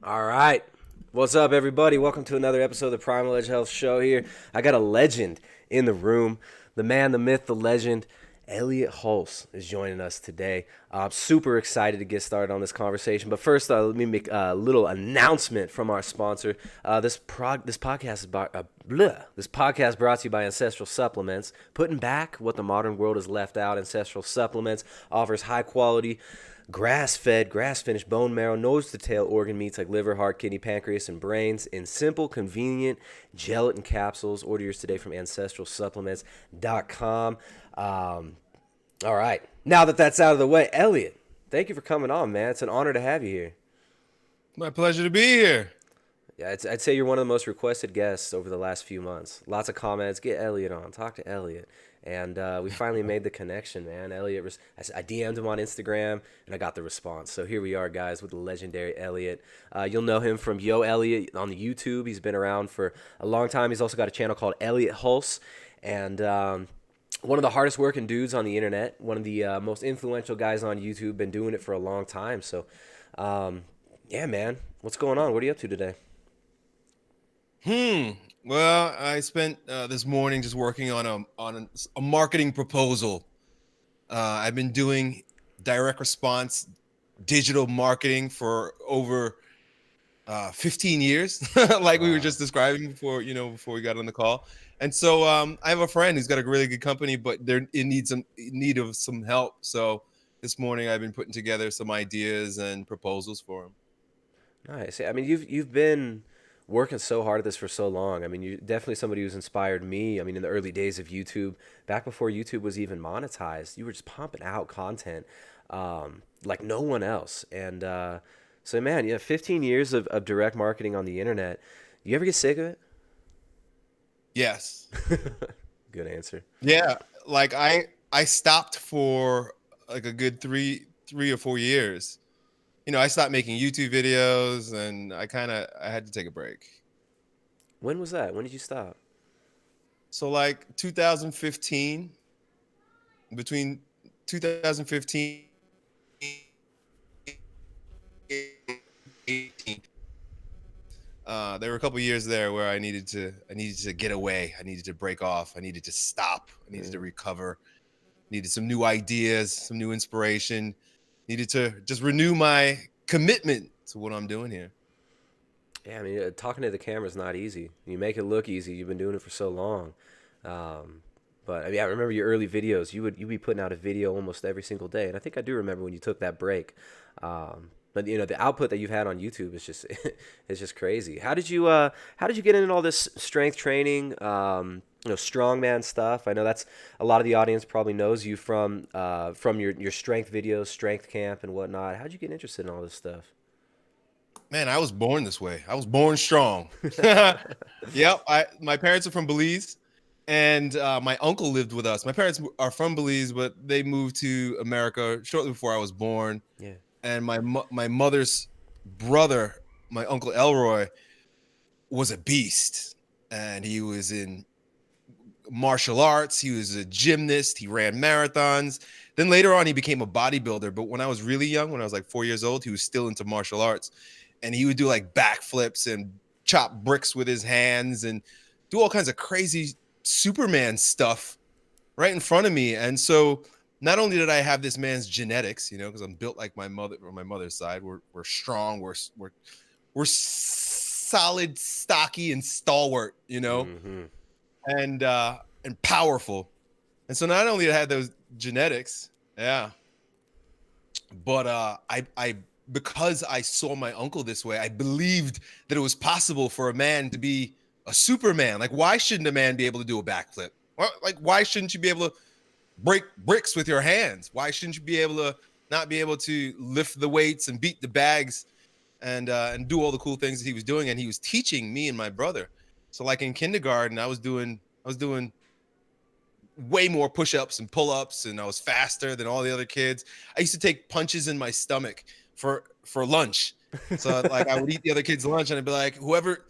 All right. What's up, everybody? Welcome to another episode of the Primal Edge Health Show here. I got a legend in the room. The man, the myth, the legend, Elliott Hulse is joining us today. I'm super excited to get started on this conversation. But first, let me make a little announcement from our sponsor. This podcast brought to you by Ancestral Supplements. Putting back what the modern world has left out, Ancestral Supplements offers high quality grass-fed, grass-finished bone marrow, nose-to-tail organ meats like liver, heart, kidney, pancreas, and brains in simple, convenient gelatin capsules. Order yours today from ancestralsupplements.com. All right. Now that that's out of the way, Elliott, thank you for coming on, man. It's an honor to have you here. My pleasure to be here. Yeah, I'd say you're one of the most requested guests over the last few months. Lots of comments. Get Elliott on. Talk to Elliott. And we finally made the connection, man. I DM'd him on Instagram, and I got the response. So here we are, guys, with the legendary Elliott. You'll know him from Yo Elliott on the YouTube. He's been around for a long time. He's also got a channel called Elliott Hulse. And one of the hardest working dudes on the internet. One of the most influential guys on YouTube. Been doing it for a long time. So, yeah, man. What's going on? What are you up to today? Well, I spent this morning just working on a marketing proposal. I've been doing direct response digital marketing for over 15 years, like we were Wow. just describing before we got on the call. And so I have a friend who's got a really good company, but they're in need of some help. So this morning I've been putting together some ideas and proposals for him. Nice. I mean, you've been working so hard at this for so long. I mean, you're definitely somebody who's inspired me. I mean, in the early days of YouTube, back before YouTube was even monetized, you were just pumping out content like no one else. And so, man, 15 years of direct marketing on the internet. You ever get sick of it? Yes. Good answer. Yeah, like I stopped for like a good three or 4 years. I stopped making YouTube videos and I had to take a break. When was that? When did you stop? So like 2015, between 2015 and 18, there were a couple years there where I needed to get away. I needed to break off. I needed to stop. I needed to Mm. recover. Needed some new ideas, some new inspiration. Needed to just renew my commitment to what I'm doing here. Yeah, I mean, talking to the camera is not easy. You make it look easy. You've been doing it for so long. Um, but I mean, I remember your early videos. You'd be putting out a video almost every single day, and I think I do remember when you took that break. But the output that you've had on YouTube is just it's just crazy. How did you get into all this strength training? Strongman stuff. I know that's a lot of the audience probably knows you from your strength videos, strength camp, and whatnot. How'd you get interested in all this stuff? Man, I was born this way. I was born strong. Yep. My parents are from Belize, and my uncle lived with us. My parents are from Belize, but they moved to America shortly before I was born. Yeah. And my mother's brother, my uncle Elroy, was a beast, and he was in martial arts. He was a gymnast. He ran marathons. Then later on, he became a bodybuilder. But when I was really young, when I was like 4 years old, he was still into martial arts, and he would do like backflips and chop bricks with his hands and do all kinds of crazy Superman stuff right in front of me. And so not only did I have this man's genetics, because I'm built like my mother on my mother's side. We're strong. We're solid, stocky, and stalwart. Mm-hmm. And powerful. And so not only did I have those genetics, yeah, but I because I saw my uncle this way, I believed that it was possible for a man to be a Superman. Like, why shouldn't a man be able to do a backflip? Like, why shouldn't you be able to break bricks with your hands? Why shouldn't you be able to not be able to lift the weights and beat the bags and do all the cool things that he was doing? And he was teaching me and my brother. So like in kindergarten, I was doing way more push-ups and pull-ups, and I was faster than all the other kids. I used to take punches in my stomach for lunch. So like I would eat the other kids' lunch, and I'd be like, whoever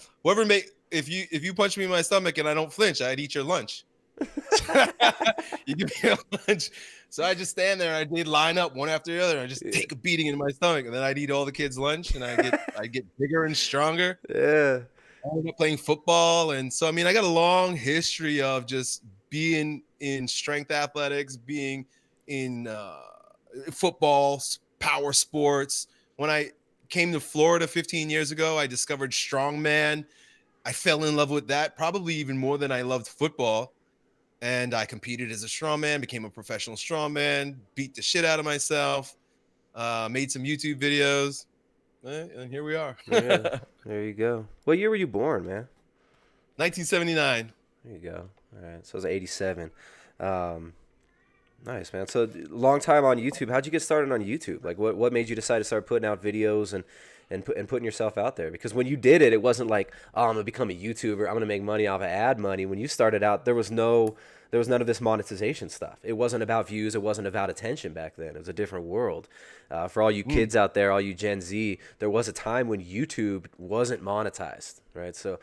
make if you punch me in my stomach and I don't flinch, I'd eat your lunch. You give me a lunch. So I just stand there and I did line up one after the other. I just Yeah. take a beating in my stomach, and then I'd eat all the kids' lunch, and I get bigger and stronger. Yeah. I ended up playing football, and so I mean, I got a long history of just being in strength athletics, being in football, power sports. When I came to Florida 15 years ago, I discovered strongman. I fell in love with that probably even more than I loved football. And I competed as a strongman, became a professional strongman, beat the shit out of myself, made some YouTube videos, and here we are. Yeah. There you go. What year were you born, man? 1979. There you go. All right. So it was 87. Um, nice, man. So long time on YouTube. How'd you get started on YouTube? Like, what made you decide to start putting out videos and putting yourself out there? Because when you did it, it wasn't like, oh, I'm gonna become a YouTuber. I'm gonna make money off of ad money. When you started out, there was none of this monetization stuff. It wasn't about views. It wasn't about attention back then. It was a different world. For all you kids out there, all you Gen Z, there was a time when YouTube wasn't monetized, right? So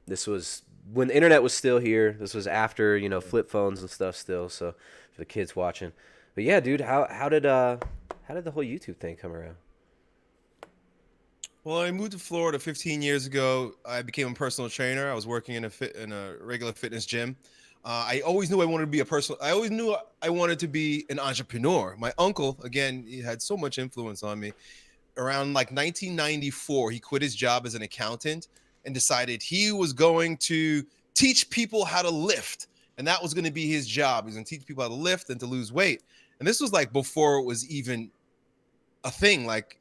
this was when the internet was still here. This was after flip phones and stuff still. So for the kids watching, but yeah, dude, how did the whole YouTube thing come around? Well, I moved to Florida 15 years ago. I became a personal trainer. I was working in a regular fitness gym. I always knew I wanted to be a personal. I always knew I wanted to be an entrepreneur. My uncle, again, he had so much influence on me. Around like 1994, he quit his job as an accountant and decided he was going to teach people how to lift, and that was going to be his job. He was going to teach people how to lift and to lose weight. And this was like before it was even a thing. Like,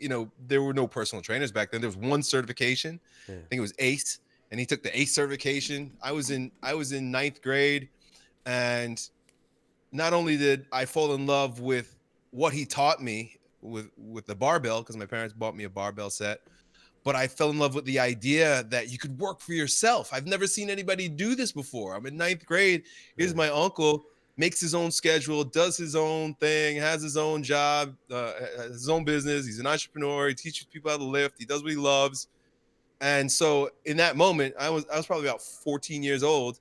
there were no personal trainers back then. There was one certification. Yeah. I think it was ACE, and he took the ACE certification. I was in ninth grade, and not only did I fall in love with what he taught me with the barbell, because my parents bought me a barbell set, but I fell in love with the idea that you could work for yourself. I've never seen anybody do this before. I'm in ninth grade. Here's Yeah. my uncle, makes his own schedule, does his own thing, has his own job, has his own business. He's an entrepreneur. He teaches people how to lift. He does what he loves. And so in that moment, I was probably about 14 years old.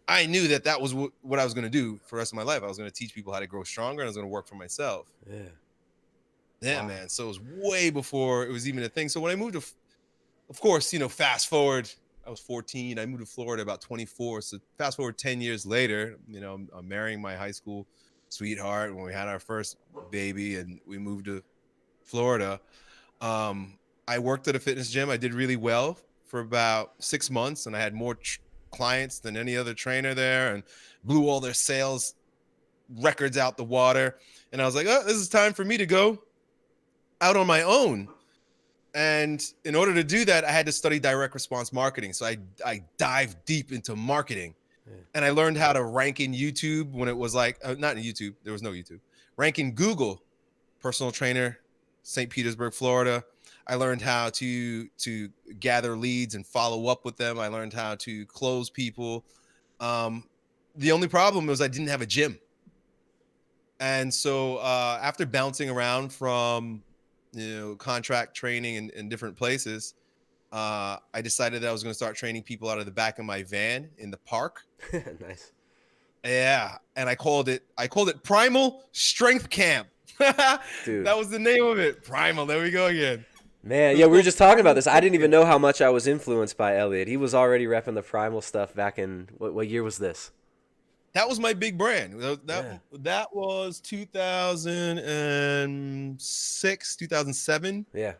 I knew that was what I was going to do for the rest of my life. I was going to teach people how to grow stronger, and I was going to work for myself. Yeah. Yeah, Wow. man. So it was way before it was even a thing. So when I moved to, of course, fast forward, I was 14. I moved to Florida about 24. So fast forward 10 years later, I'm marrying my high school sweetheart when we had our first baby, and we moved to Florida. Um, I worked at a fitness gym. I did really well for about 6 months, and I had more clients than any other trainer there, and blew all their sales records out the water. And I was like, oh, this is time for me to go out on my own. And in order to do that, I had to study direct response marketing. So I dived deep into marketing, Yeah. and I learned how to rank in YouTube when it was like, not in YouTube, there was no YouTube, rank in Google, personal trainer, St. Petersburg, Florida. I learned how to gather leads and follow up with them. I learned how to close people. Um, the only problem was I didn't have a gym. And so after bouncing around from contract training in different places, I decided that I was going to start training people out of the back of my van in the park. Nice. Yeah, and I called it Primal Strength Camp. That Dude. was the name of it. Primal. There we go again. Man, It yeah, was we were called just talking about Primal this. I Strength didn't even Camp. know how much I was influenced by Elliott. He was already repping the primal stuff back in what year was this? That was my big brand. That Yeah. that was 2006, 2007. Yeah.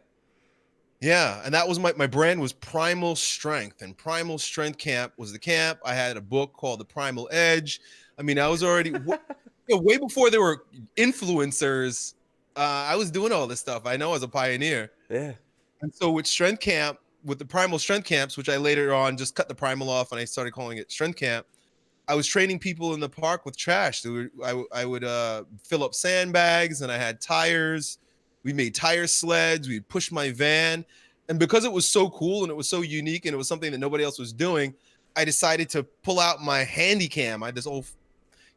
Yeah, and that was my brand was Primal Strength, and Primal Strength Camp was the camp. I had a book called The Primal Edge. I mean, I was already way before there were influencers. I was doing all this stuff. I know as a pioneer. Yeah. And so with Strength Camp, with the Primal Strength Camps, which I later on just cut the Primal off and I started calling it Strength Camp, I was training people in the park with trash. I would fill up sandbags, and I had tires. We made tire sleds. We'd push my van. And because it was so cool and it was so unique and it was something that nobody else was doing, I decided to pull out my handy cam. I had this old,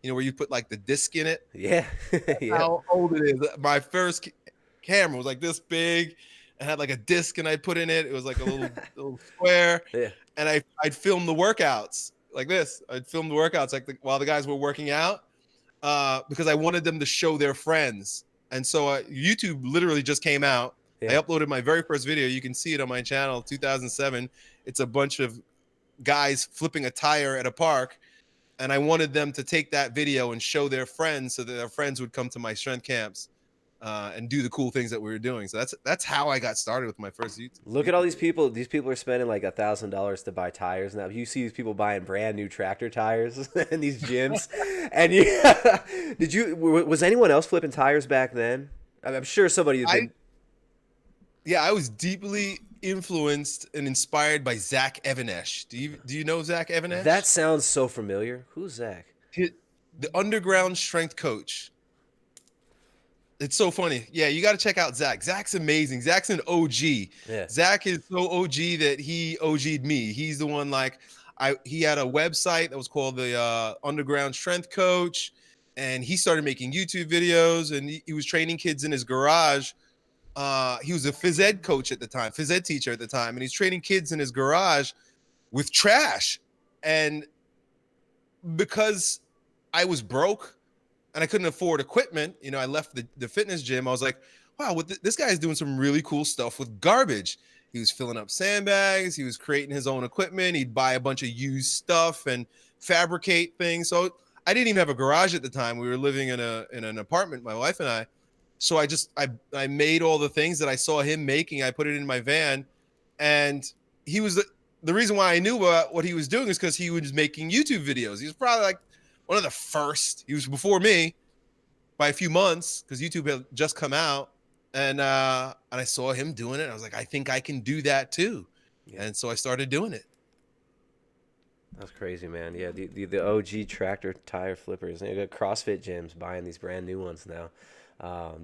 where you put like the disc in it. Yeah. Yeah. How old it is. My first camera was like this big and had like a disc, and I put in it. It was like a little square. Yeah. And I'd film the workouts. like this. I'd film the workouts like while the guys were working out, because I wanted them to show their friends. And so YouTube literally just came out. I Yeah. uploaded my very first video. You can see it on my channel, 2007. It's a bunch of guys flipping a tire at a park. And I wanted them to take that video and show their friends so that their friends would come to my strength camps and do the cool things that we were doing. So that's how I got started with my first YouTube. Look at all these people. These people are spending like $1,000 to buy tires now. You see these people buying brand new tractor tires in these gyms, and was anyone else flipping tires back then? I'm sure somebody had been. I was deeply influenced and inspired by Zach Evanesh. Do you know Zach Evanesh? That sounds so familiar. Who's Zach? The underground strength coach. It's so funny. Yeah, you got to check out Zach. Zach's amazing. Zach's an OG. Yeah. Zach is so OG that he OG'd me. He's the one he had a website that was called the Underground Strength Coach, and he started making YouTube videos, and he was training kids in his garage. He was a phys ed coach at the time, phys ed teacher at the time, and he's training kids in his garage with trash. And because I was broke and I couldn't afford equipment, I left the fitness gym. I was like, wow, this guy is doing some really cool stuff with garbage. He was filling up sandbags. He was creating his own equipment. He'd buy a bunch of used stuff and fabricate things. So I didn't even have a garage at the time. We were living in an apartment, my wife and I. So I made all the things that I saw him making. I put it in my van, and he was the reason why I knew about what he was doing is because he was making YouTube videos. He was probably like one of the first. He was before me by a few months because YouTube had just come out, and I saw him doing it. I was like, I think I can do that too, and so I started doing it. That's crazy, man. Yeah, the OG tractor tire flippers. They got CrossFit gyms buying these brand new ones now.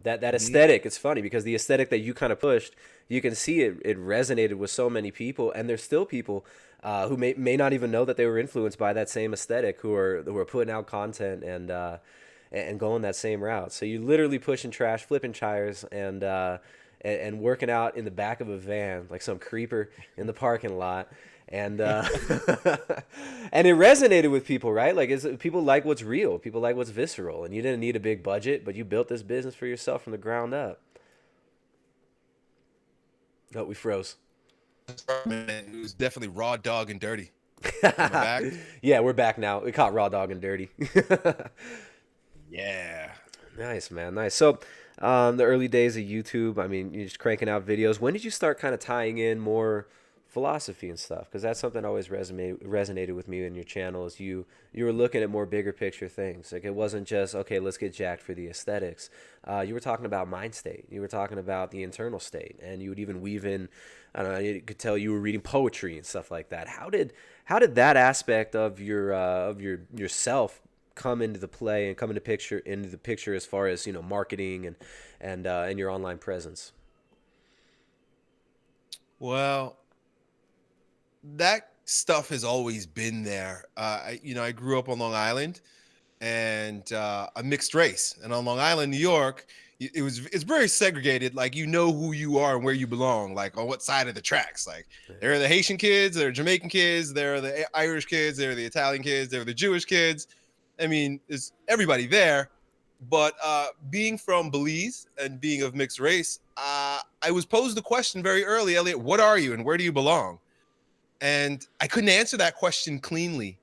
That aesthetic, it's funny because the aesthetic that you kind of pushed, you can see it resonated with so many people, and there's still people who may not even know that they were influenced by that same aesthetic who are putting out content and going that same route. So you're literally pushing trash, flipping tires, and working out in the back of a van like some creeper in the parking lot. And and it resonated with people, right? Like people like what's real, people like what's visceral, and you didn't need a big budget, but you built this business for yourself from the ground up. Oh, we froze. That's right, man. It was definitely raw dog and dirty. Back? Yeah, we're back now. We caught raw dog and dirty. Yeah. Nice, man. Nice. So the early days of YouTube, I mean, you're just cranking out videos. When did you start kind of tying in more philosophy and stuff? Because that's something that always resonated with me in your channel is you were looking at more bigger picture things. Like it wasn't just, okay, let's get jacked for the aesthetics. You were talking about mind state. You were talking about the internal state, and you would even weave in, I don't know, you could tell you were reading poetry and stuff like that. How did that aspect of yourself come into the play and come into the picture as far as marketing and your online presence? Well, that stuff has always been there. I grew up on Long Island, and a mixed race. And on Long Island, New York, it's very segregated. Like who you are and where you belong. Like on what side of the tracks. Like there are the Haitian kids, there are Jamaican kids, there are the Irish kids, there are the Italian kids, there are the Jewish kids. I mean, there's everybody there. But being from Belize and being of mixed race, I was posed the question very early, Elliott, what are you and where do you belong? And I couldn't answer that question cleanly.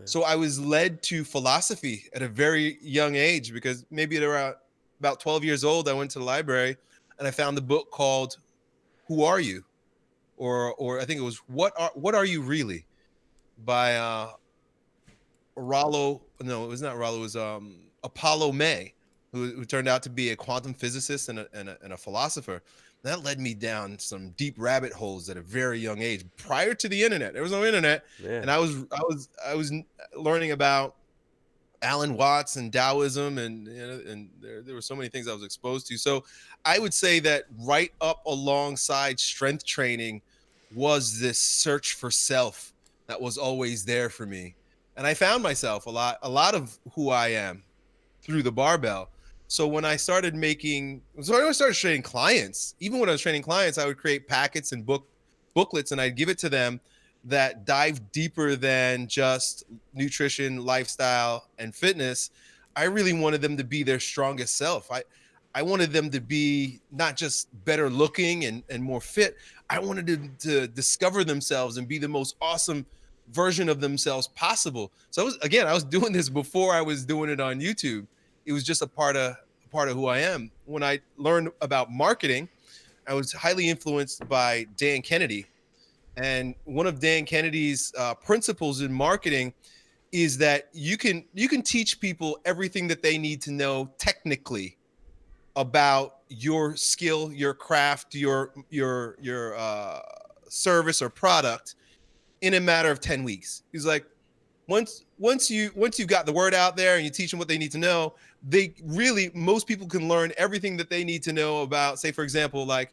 So I was led to philosophy at a very young age because maybe at around about 12 years old, I went to the library and I found the book called Who Are You? Or I think it was What Are You Really? By Rollo. No, it was not Rollo. It was Apollo May, who turned out to be a quantum physicist and a philosopher. That led me down some deep rabbit holes at a very young age. Prior to the internet, there was no internet, and I was learning about Alan Watts and Taoism, and there were so many things I was exposed to. So I would say that right up alongside strength training was this search for self that was always there for me, and I found myself a lot of who I am through the barbell. So when I started training clients, even when I was training clients, I would create packets and booklets, and I'd give it to them. that dive deeper than just nutrition, lifestyle, and fitness. I really wanted them to be their strongest self. I wanted them to be not just better looking and more fit. I wanted them to discover themselves and be the most awesome version of themselves possible. So I was doing this before I was doing it on YouTube. It was just a part of who I am. When I learned about marketing, I was highly influenced by Dan Kennedy. And one of Dan Kennedy's principles in marketing is that you can teach people everything that they need to know technically about your skill, your craft, your service or product in a matter of 10 weeks. He's like, once you've got the word out there and you teach them what they need to know, they really, most people can learn everything that they need to know about, say, for example, like,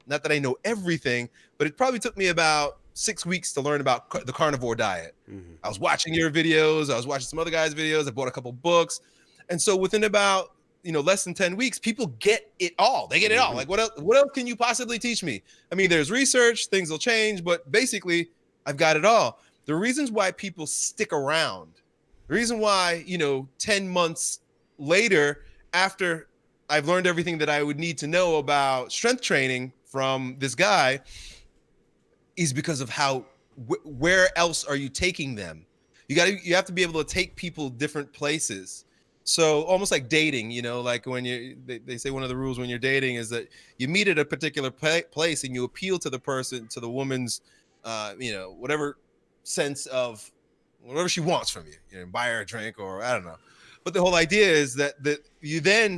not that I know everything, but it probably took me about 6 weeks to learn about the carnivore diet. Mm-hmm. I was watching your videos, I was watching some other guys' videos, I bought a couple books. And so within about, less than 10 weeks, people get it all. They get it all. Like, what else can you possibly teach me? I mean, there's research, things will change, but basically I've got it all. The reasons why people stick around, the reason why, 10 months later, after I've learned everything that I would need to know about strength training from this guy, is because of where else are you taking them? You have to be able to take people different places. So almost like dating, like when they say one of the rules when you're dating is that you meet at a particular place and you appeal to the person, to the woman's, whatever sense of whatever she wants from you, buy her a drink or I don't know. But the whole idea is that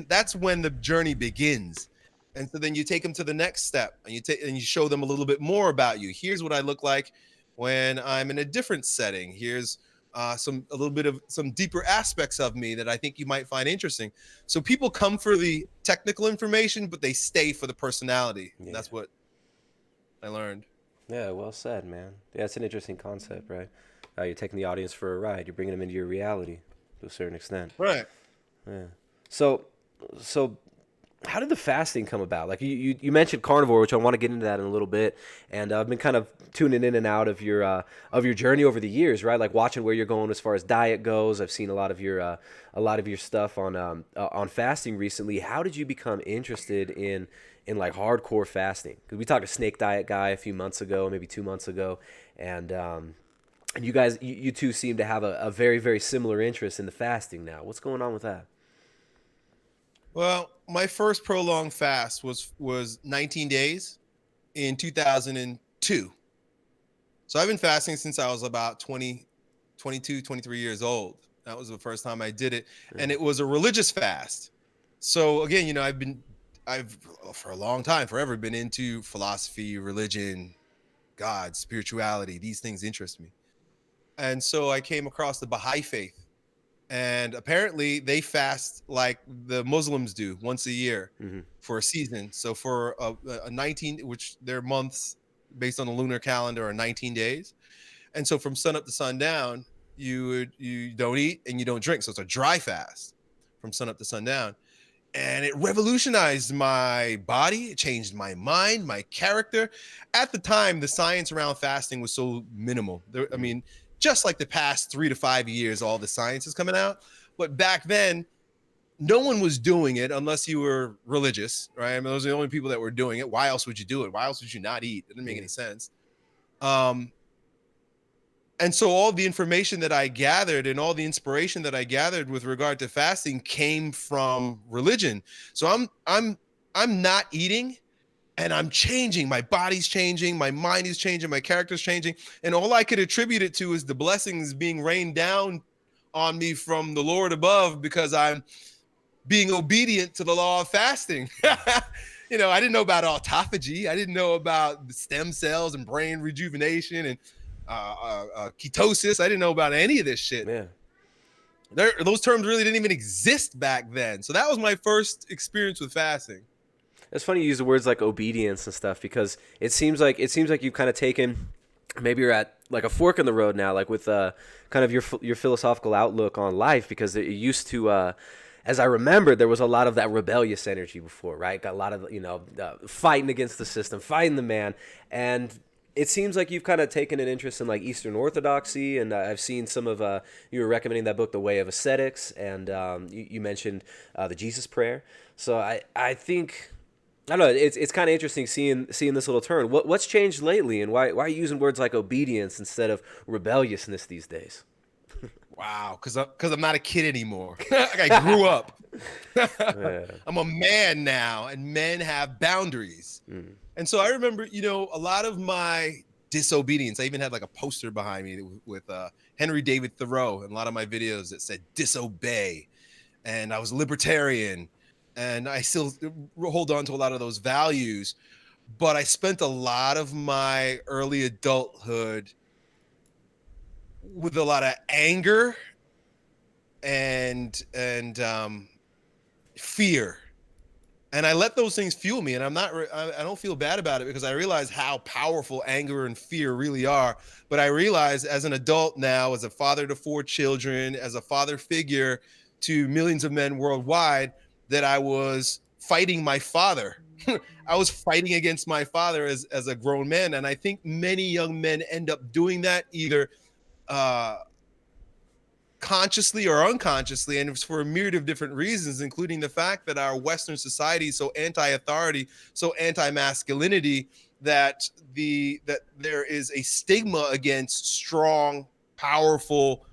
that's when the journey begins. And so then you take them to the next step and you show them a little bit more about you. Here's what I look like when I'm in a different setting. Here's a little bit of some deeper aspects of me that I think you might find interesting. So people come for the technical information, but they stay for the personality. Yeah. And that's what I learned. Yeah, well said, man. Yeah, it's an interesting concept, right? You're taking the audience for a ride. You're bringing them into your reality to a certain extent. Right. Yeah. So how did the fasting come about? Like you mentioned carnivore, which I want to get into that in a little bit. And I've been kind of tuning in and out of your journey over the years, right? Like watching where you're going as far as diet goes. I've seen a lot of your stuff on fasting recently. How did you become interested in like hardcore fasting? Because we talked to Snake Diet guy a few months ago, maybe 2 months ago, and you guys, you two seem to have a very, very similar interest in the fasting now. What's going on with that? Well, my first prolonged fast was 19 days in 2002. So I've been fasting since I was about 22, 23 years old. That was the first time I did it. And it was a religious fast. So again, I've for a long time, forever been into philosophy, religion, God, spirituality. These things interest me. And so I came across the Baha'i faith. And apparently they fast like the Muslims do once a year for a season. So for a 19, which their months based on the lunar calendar are 19 days. And so from sun up to sundown, you don't eat and you don't drink. So it's a dry fast from sun up to sundown. And it revolutionized my body. It changed my mind, my character. At the time, the science around fasting was so minimal. I mean, just like the past 3 to 5 years, all the science is coming out. But back then, no one was doing it unless you were religious, right? I mean, those are the only people that were doing it. Why else would you do it? Why else would you not eat? It didn't make any sense. And so all the information that I gathered and all the inspiration that I gathered with regard to fasting came from religion. So I'm not eating. And I'm changing. My body's changing. My mind is changing. My character's changing. And all I could attribute it to is the blessings being rained down on me from the Lord above because I'm being obedient to the law of fasting. I didn't know about autophagy. I didn't know about the stem cells and brain rejuvenation and ketosis. I didn't know about any of this shit. Yeah. Those terms really didn't even exist back then. So that was my first experience with fasting. It's funny you use the words like obedience and stuff because it seems like you've kind of taken, maybe you're at like a fork in the road now, like with kind of your philosophical outlook on life, because it used to, as I remember, there was a lot of that rebellious energy before, right? Got a lot of fighting against the system, fighting the man, and it seems like you've kind of taken an interest in like Eastern Orthodoxy, and I've seen some of you were recommending that book, The Way of Ascetics, and you mentioned the Jesus Prayer. So I think I don't know. It's kind of interesting seeing this little turn. What's changed lately, and why are you using words like obedience instead of rebelliousness these days? Wow, because I'm not a kid anymore. Like I grew up. Yeah. I'm a man now, and men have boundaries. And so I remember, a lot of my disobedience. I even had like a poster behind me with Henry David Thoreau and a lot of my videos that said disobey. And I was libertarian, and I still hold on to a lot of those values. But I spent a lot of my early adulthood with a lot of anger and fear, and I let those things fuel me. And I don't feel bad about it, because I realize how powerful anger and fear really are. But I realize as an adult now, as a father to 4 children, as a father figure to millions of men worldwide, that I was fighting my father. I was fighting against my father as a grown man. And I think many young men end up doing that, either uh, consciously or unconsciously, and it's for a myriad of different reasons, including the fact that our Western society is so anti-authority, so anti-masculinity, that there is a stigma against strong, powerful,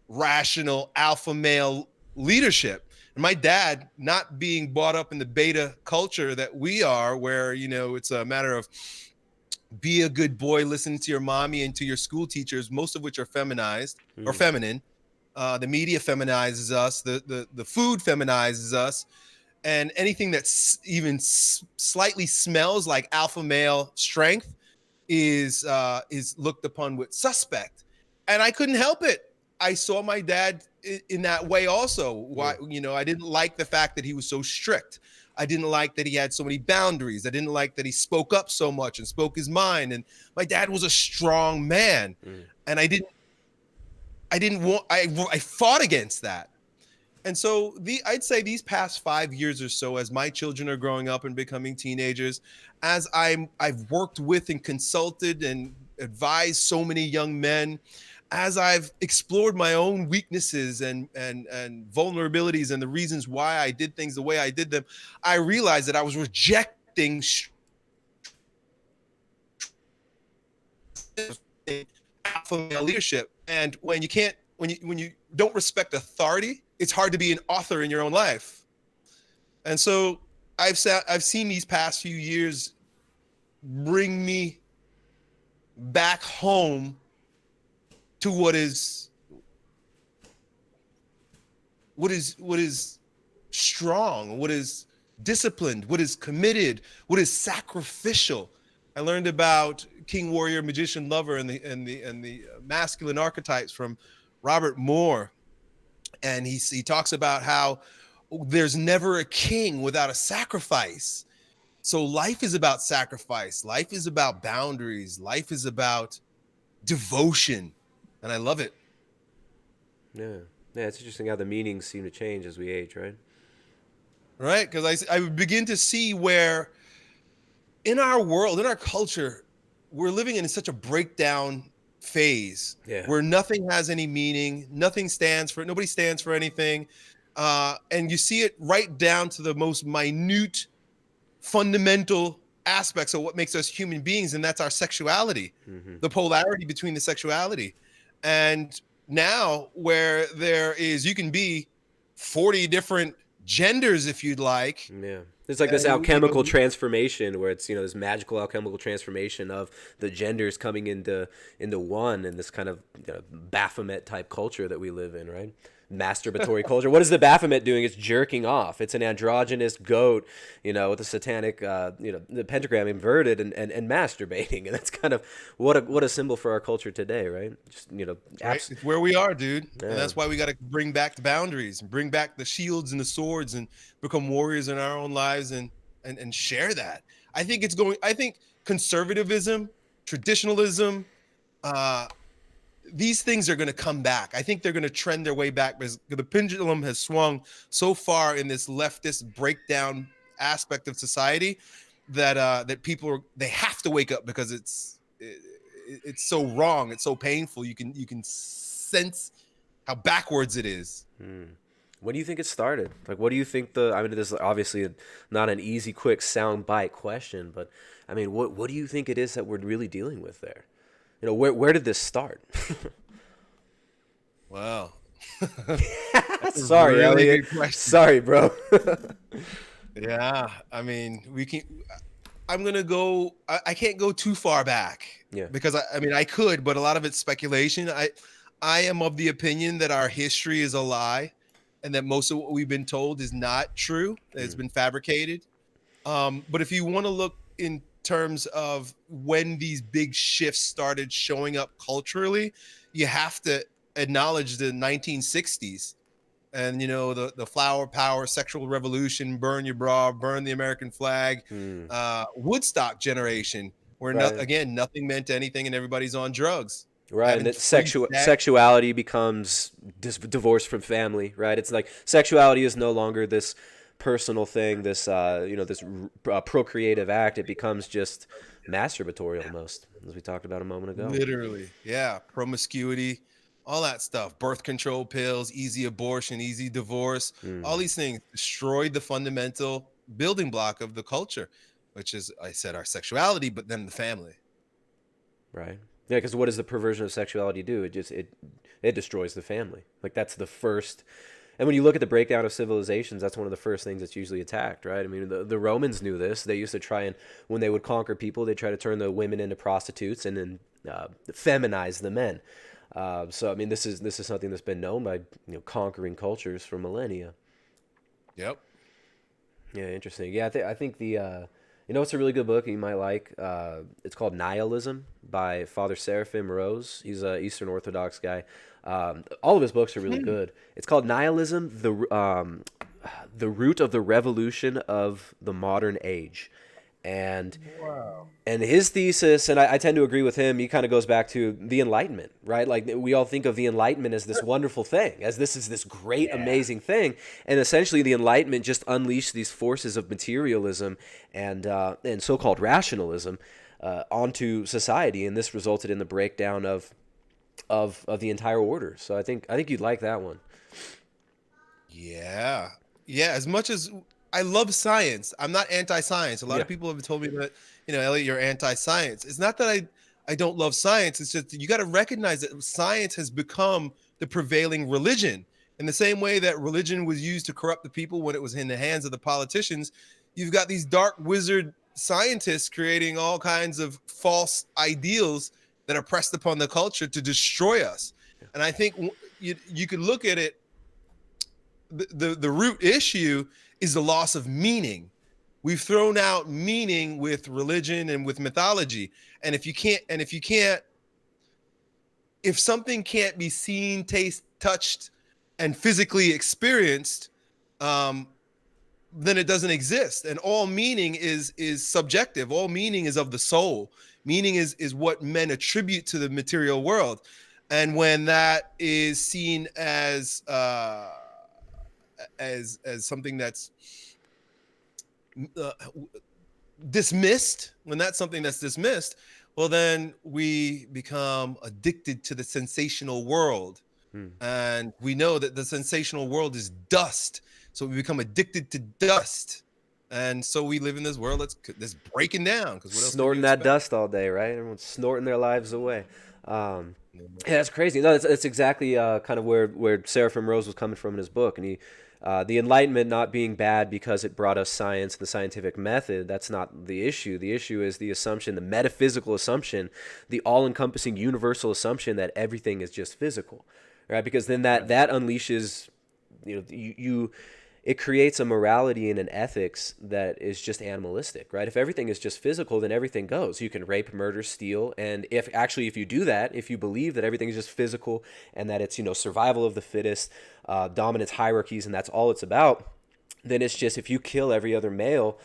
rational alpha male leadership. And my dad, not being brought up in the beta culture that we are, where it's a matter of be a good boy, listen to your mommy and to your school teachers, most of which are feminized or feminine. The media feminizes us. The food feminizes us, and anything that's even slightly smells like alpha male strength is looked upon with suspect. And I couldn't help it. I saw my dad in that way also. Why, I didn't like the fact that he was so strict. I didn't like that he had so many boundaries. I didn't like that he spoke up so much and spoke his mind. And my dad was a strong man, and I fought against that. And so I'd say these past 5 years or so, as my children are growing up and becoming teenagers, as I've worked with and consulted and advised so many young men, as I've explored my own weaknesses and vulnerabilities and the reasons why I did things the way I did them, I realized that I was rejecting alpha male leadership. And when you don't respect authority, it's hard to be an author in your own life. And so I've seen these past few years bring me back home to what is strong, what is disciplined, what is committed, what is sacrificial. I learned about king, warrior, magician, lover, and the masculine archetypes from Robert Moore, and he talks about how there's never a king without a sacrifice. So life is about sacrifice. Life is about boundaries. Life is about devotion, and I love it. Yeah, it's interesting how the meanings seem to change as we age, right? Right, because I begin to see where in our world, in our culture, we're living in such a breakdown phase where nothing has any meaning, nobody stands for anything. And you see it right down to the most minute, fundamental aspects of what makes us human beings, and that's our sexuality, the polarity between the sexuality. And now where you can be 40 different genders if you'd like. Yeah. There's like this alchemical transformation where it's, this magical alchemical transformation of the genders coming into one in this kind of Baphomet type culture that we live in, right? Masturbatory culture. What is the Baphomet doing? It's jerking off. It's an androgynous goat, with a satanic, the pentagram inverted and masturbating. And that's kind of what a symbol for our culture today, right? Just, right? It's where we are, dude. Yeah. And that's why we got to bring back the boundaries and bring back the shields and the swords and become warriors in our own lives and share that. I think conservatism, traditionalism, these things are going to come back. I think they're going to trend their way back because the pendulum has swung so far in this leftist breakdown aspect of society that people they have to wake up because it's so wrong. It's so painful. You can sense how backwards it is. When do you think it started? Like, what do you think the? I mean, this is obviously not an easy, quick sound bite question, but I mean, what do you think it is that we're really dealing with there? You know, where did this start? Wow. That's a Sorry, really Elliot. good question. Sorry, bro. Yeah, I mean, we can. I'm gonna go. I can't go too far back Yeah. because I mean I could, but a lot of it's speculation. I am of the opinion that our history is a lie, and that most of what we've been told is not true. That it's been fabricated. But if you want to look in terms of when these big shifts started showing up culturally, you have to acknowledge the 1960s and the flower power, sexual revolution, burn your bra, burn the American flag, Woodstock generation, where Right. again nothing meant anything and everybody's on drugs, Right, and having that free sex. sexuality becomes divorced from family, right? It's like sexuality is no longer this personal thing, this this procreative act. It becomes just masturbatory almost, as we talked about a moment ago. Literally, yeah, promiscuity, all that stuff, birth control pills, easy abortion, easy divorce, all these things destroyed the fundamental building block of the culture, which is, I said, our sexuality, but then the family. Right. Yeah, because what does the perversion of sexuality do? It destroys the family. Like that's the first. And when you look at the breakdown of civilizations, that's one of the first things that's usually attacked, right? I mean, the Romans knew this. They used to try and, when they would conquer people, they try to turn the women into prostitutes and then feminize the men. So I mean, this is something that's been known by conquering cultures for millennia. Yep. Yeah, interesting. Yeah, I think it's a really good book you might like. It's called Nihilism by Father Seraphim Rose. He's a Eastern Orthodox guy. All of his books are really good. It's called Nihilism, the root of the revolution of the modern age. And Wow. and his thesis, and I tend to agree with him, he kind of goes back to the Enlightenment, right? Like we all think of the Enlightenment as this wonderful thing, as this is this great, amazing thing. And essentially the Enlightenment just unleashed these forces of materialism and so-called rationalism onto society. And this resulted in the breakdown of the entire order. So I think you'd like that one. Yeah. Yeah. As much as I love science, I'm not anti-science. A lot Yeah. of people have told me that, Elliot, you're anti-science. It's not that I don't love science. It's just you got to recognize that science has become the prevailing religion. In the same way that religion was used to corrupt the people when it was in the hands of the politicians, you've got these dark wizard scientists creating all kinds of false ideals that are pressed upon the culture to destroy us. And I think you could look at it. The root issue is the loss of meaning. We've thrown out meaning with religion and with mythology. And if something can't be seen, taste, touched, and physically experienced, then it doesn't exist. And all meaning is subjective. All meaning is of the soul. Meaning is what men attribute to the material world. And when that is seen as something that's dismissed, when that's something that's dismissed, well, then we become addicted to the sensational world. And we know that the sensational world is dust. So we become addicted to dust. And so we live in this world that's breaking down. Because what else Snorting that dust all day, right? Everyone's snorting their lives away. Yeah, that's crazy. No, that's exactly kind of where Seraphim Rose was coming from in his book. And the Enlightenment not being bad because it brought us science and the scientific method, that's not the issue. The issue is the assumption, the metaphysical assumption, the all-encompassing universal assumption that everything is just physical, right? Because then that unleashes, it creates a morality and an ethics that is just animalistic, right? If everything is just physical, then everything goes. You can rape, murder, steal, and if you do that, if you believe that everything is just physical and that it's survival of the fittest, dominance hierarchies, and that's all it's about, then it's just if you kill every other male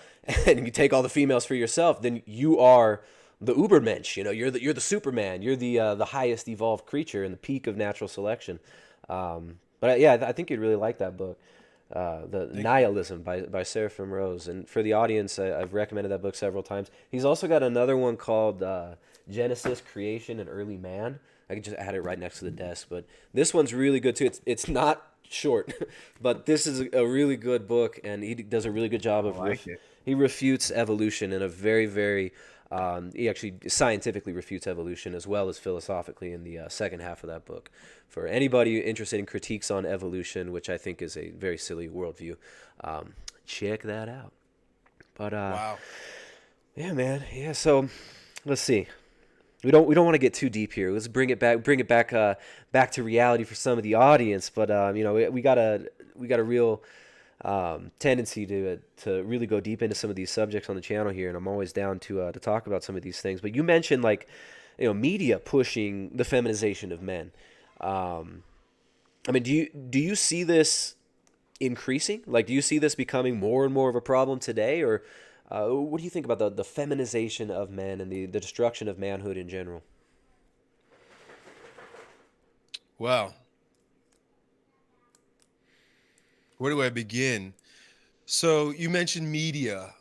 and you take all the females for yourself, then you are the Ubermensch. You're the Superman. You're the highest evolved creature in the peak of natural selection. But yeah, I think you'd really like that book. The Nihilism by Seraphim Rose. And for the audience, I've recommended that book several times. He's also got another one called Genesis, Creation, and Early Man. I can just add it right next to the desk. But this one's really good too. It's not short, but this is a really good book, and he does a really good job I of like it. he refutes evolution in a very he actually scientifically refutes evolution as well as philosophically in the second half of that book. For anybody interested in critiques on evolution, which I think is a very silly worldview, check that out. But Wow. yeah, man, yeah. So let's see. We don't want to get too deep here. Let's bring it back back to reality for some of the audience. But we got a real tendency to really go deep into some of these subjects on the channel here, and I'm always down to talk about some of these things. But you mentioned like, media pushing the feminization of men. Um, I mean, do you see this increasing? Like, do you see this becoming more and more of a problem today, or what do you think about the feminization of men and the destruction of manhood in general? Well, where do I begin? So you mentioned media.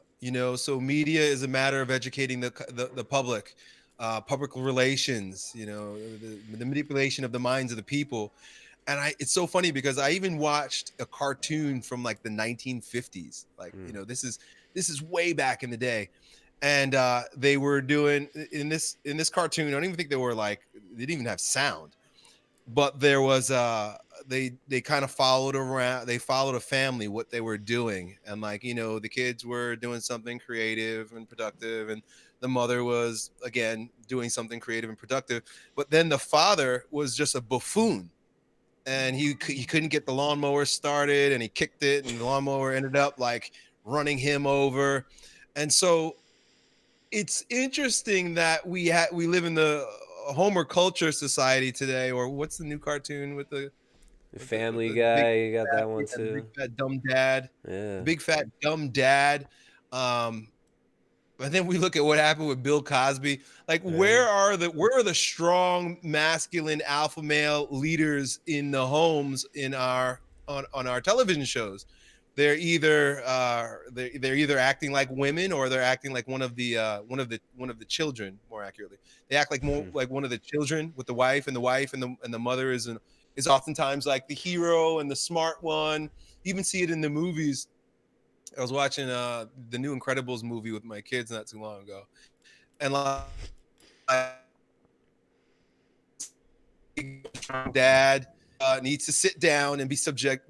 So media is a matter of educating the public, public relations. The manipulation of the minds of the people. And it's so funny because I even watched a cartoon from like the 1950s. Like, Mm. this is way back in the day. And they were doing in this cartoon. I don't even think they didn't even have sound, but there was they kind of followed around. They followed a family, what they were doing, and like, the kids were doing something creative and productive, and the mother was again doing something creative and productive. But then the father was just a buffoon, and he couldn't get the lawnmower started, and he kicked it, and the lawnmower ended up like running him over. And so it's interesting that we live in the Homer culture society today, or what's the new cartoon with the The with the with Family the big Guy, you got fat, that one yeah, the big too. fat dumb dad, the Yeah. big fat dumb dad. Um, but then we look at what happened with Bill Cosby. Like, Yeah. where are the strong masculine alpha male leaders in the homes on our television shows? They're either acting like women, or they're acting like one of the children. More accurately, they act like more like one of the children with the wife, and the mother is oftentimes like the hero and the smart one. You even see it in the movies. I was watching the new Incredibles movie with my kids not too long ago, and like dad needs to sit down and be subjugate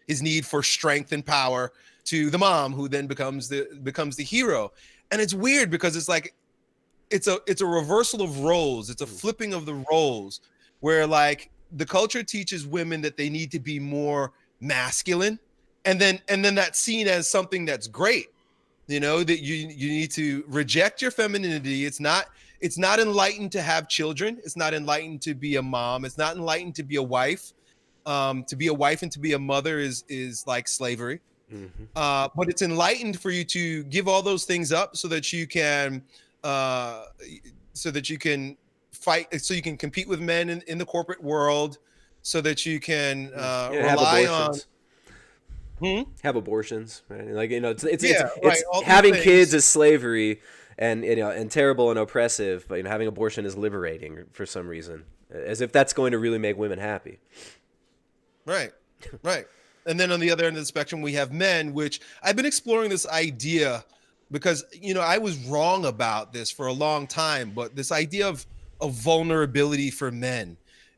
his need for strength and power to the mom, who then becomes the hero. And it's weird because it's like it's a reversal of roles. It's a Mm. flipping of the roles, where like the culture teaches women that they need to be more masculine, and then that's seen as something that's great. That you need to reject your femininity. It's not enlightened to have children. It's not enlightened to be a mom. It's not enlightened to be a wife. To be a wife and to be a mother is like slavery. Mm-hmm. But it's enlightened for you to give all those things up so that you can uh, fight, so you can compete with men in the corporate world, so that you can Yeah, have rely on. abortions. Hmm? Have abortions, right? Like, it's Yeah, right. it's All these having kids things. is slavery, and and terrible and oppressive, but having abortion is liberating for some reason, as if that's going to really make women happy. Right, right. And then on the other end of the spectrum, we have men, which I've been exploring this idea because, I was wrong about this for a long time, but this idea of vulnerability for men.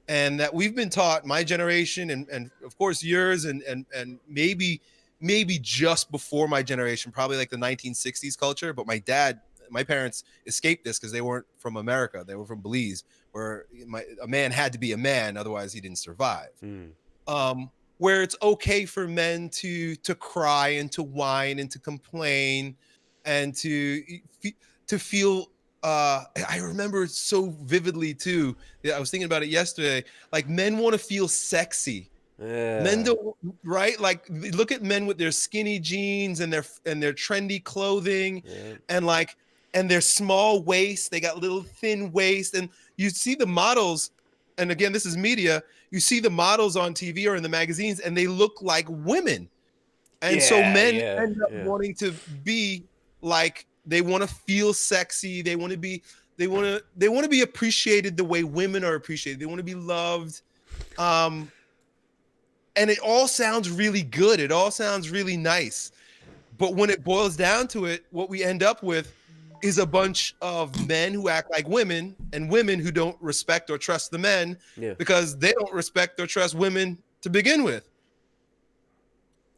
And that we've been taught, my generation, and of course yours, and maybe just before my generation, probably like the 1960s culture. But my parents escaped this because they weren't from America. They were from Belize, where a man had to be a man, otherwise he didn't survive. Mm. um, where it's okay for men to cry and to whine and to complain and to feel. I remember it so vividly too. Yeah, I was thinking about it yesterday. Like, men want to feel sexy. Men Yeah. don't, right? Like, look at men with their skinny jeans and their trendy clothing, Yeah. and like and their small waist. They got little thin waist, and you see the models. And again, this is media. You see the models on TV or in the magazines, and they look like women. And so Yeah. men Yeah. end up Yeah. wanting to be like They want to feel sexy. They want to be appreciated the way women are appreciated. They want to be loved. And it all sounds really good. It all sounds really nice. But when it boils down to it, what we end up with is a bunch of men who act like women and women who don't respect or trust the men Yeah. because they don't respect or trust women to begin with.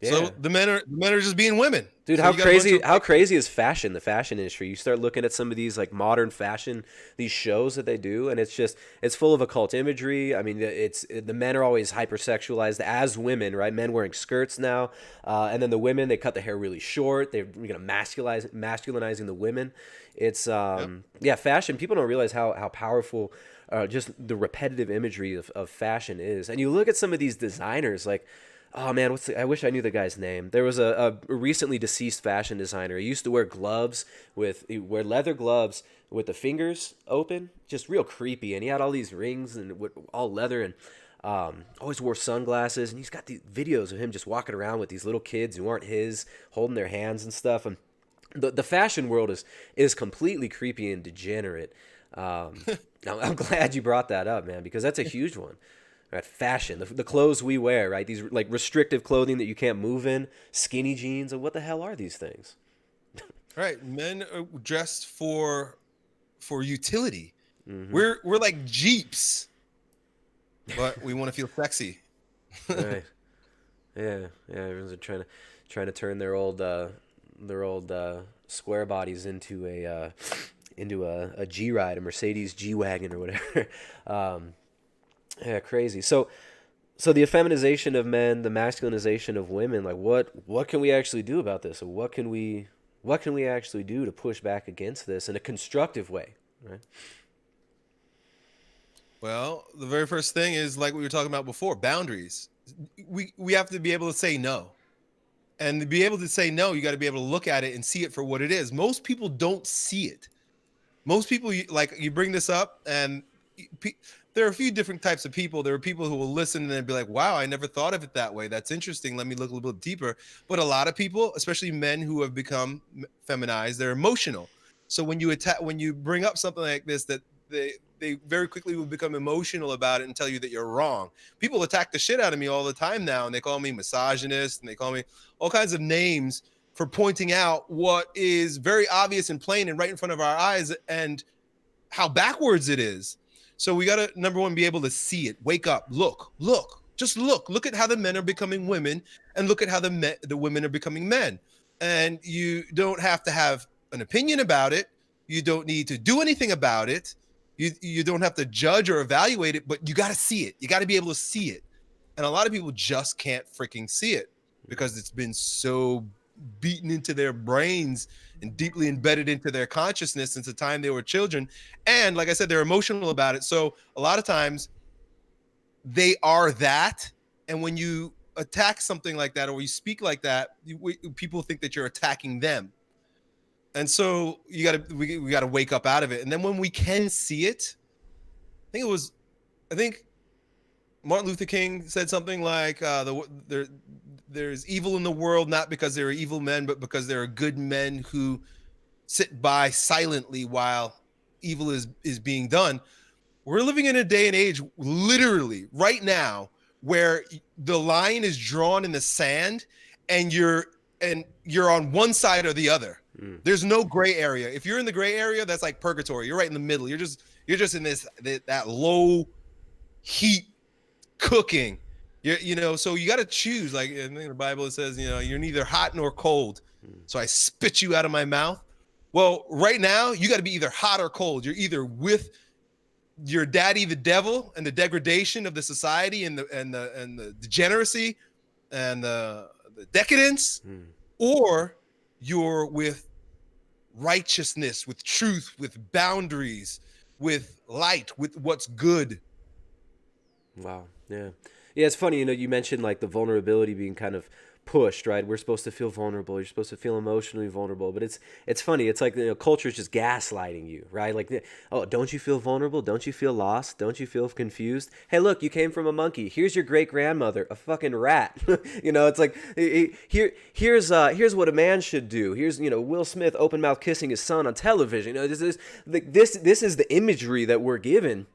Yeah. So the men are just being women. Dude, So how you got a bunch crazy of, how crazy is fashion, the fashion industry? You start looking at some of these like modern fashion, these shows that they do, and it's full of occult imagery. I mean, the men are always hypersexualized as women, right? Men wearing skirts now, and then the women, they cut the hair really short. They're masculinizing the women. It's yeah, fashion. People don't realize how powerful just the repetitive imagery of fashion is. And you look at some of these designers like, oh man, I wish I knew the guy's name. There was a recently deceased fashion designer. He used to wear leather gloves with the fingers open, just real creepy. And he had all these rings and all leather, and always wore sunglasses. And he's got these videos of him just walking around with these little kids who aren't his, holding their hands and stuff. And the fashion world is completely creepy and degenerate. I'm glad you brought that up, man, because that's a huge one. Right, fashion, the clothes we wear, right? These like restrictive clothing that you can't move in, skinny jeans, and what the hell are these things? right. Men are dressed for utility. Mm-hmm. We're like Jeeps, but we want to feel sexy. Right. Yeah. Everyone's trying to turn their old square bodies into a G ride, a Mercedes G wagon or whatever. Yeah, crazy. So the effeminization of men, the masculinization of women, like what can we actually do about this? Or what can we actually do to push back against this in a constructive way, right? Well, the very first thing is like we were talking about before, boundaries. We have to be able to say no. And to be able to say no, you got to be able to look at it and see it for what it is. Most people don't see it. Most people, like you bring this up, and there are a few different types of people. There are people who will listen and be like, wow, I never thought of it that way. That's interesting. Let me look a little bit deeper. But a lot of people, especially men who have become feminized, they're emotional. So when you bring up something like this, that they very quickly will become emotional about it and tell you that you're wrong. People attack the shit out of me all the time now, and they call me misogynist, and they call me all kinds of names for pointing out what is very obvious and plain and right in front of our eyes and how backwards it is. So we got to, number one, be able to see it. Wake up, look, just look at how the men are becoming women, and look at how the women are becoming men. And you don't have to have an opinion about it. You don't need to do anything about it. You don't have to judge or evaluate it, but you got to see it. You got to be able to see it. And a lot of people just can't freaking see it because it's been so beaten into their brains and deeply embedded into their consciousness since the time they were children. And like I said, they're emotional about it. So a lot of times they are that. And when you attack something like that, or you speak like that, people think that you're attacking them. And so we got to wake up out of it. And then when we can see it, I think Martin Luther King said something like, there's evil in the world, not because there are evil men, but because there are good men who sit by silently while evil is being done. We're living in a day and age, literally right now, where the line is drawn in the sand, and you're on one side or the other. There's no gray area. If you're in the gray area, that's like purgatory. You're right in the middle. You're just in that low heat cooking. So you got to choose. Like in the Bible, it says, you're neither hot nor cold. So I spit you out of my mouth. Well, right now, you got to be either hot or cold. You're either with your daddy, the devil, and the degradation of the society and the degeneracy and the decadence, or you're with righteousness, with truth, with boundaries, with light, with what's good. Wow. Yeah. Yeah, it's funny, you mentioned like the vulnerability being kind of pushed, right? We're supposed to feel vulnerable. You're supposed to feel emotionally vulnerable. But it's funny. It's like, culture is just gaslighting you, right? Like, oh, don't you feel vulnerable? Don't you feel lost? Don't you feel confused? Hey, look, you came from a monkey. Here's your great grandmother, a fucking rat. It's like, here's what a man should do. Here's, Will Smith open mouth kissing his son on television. This is the imagery that we're given.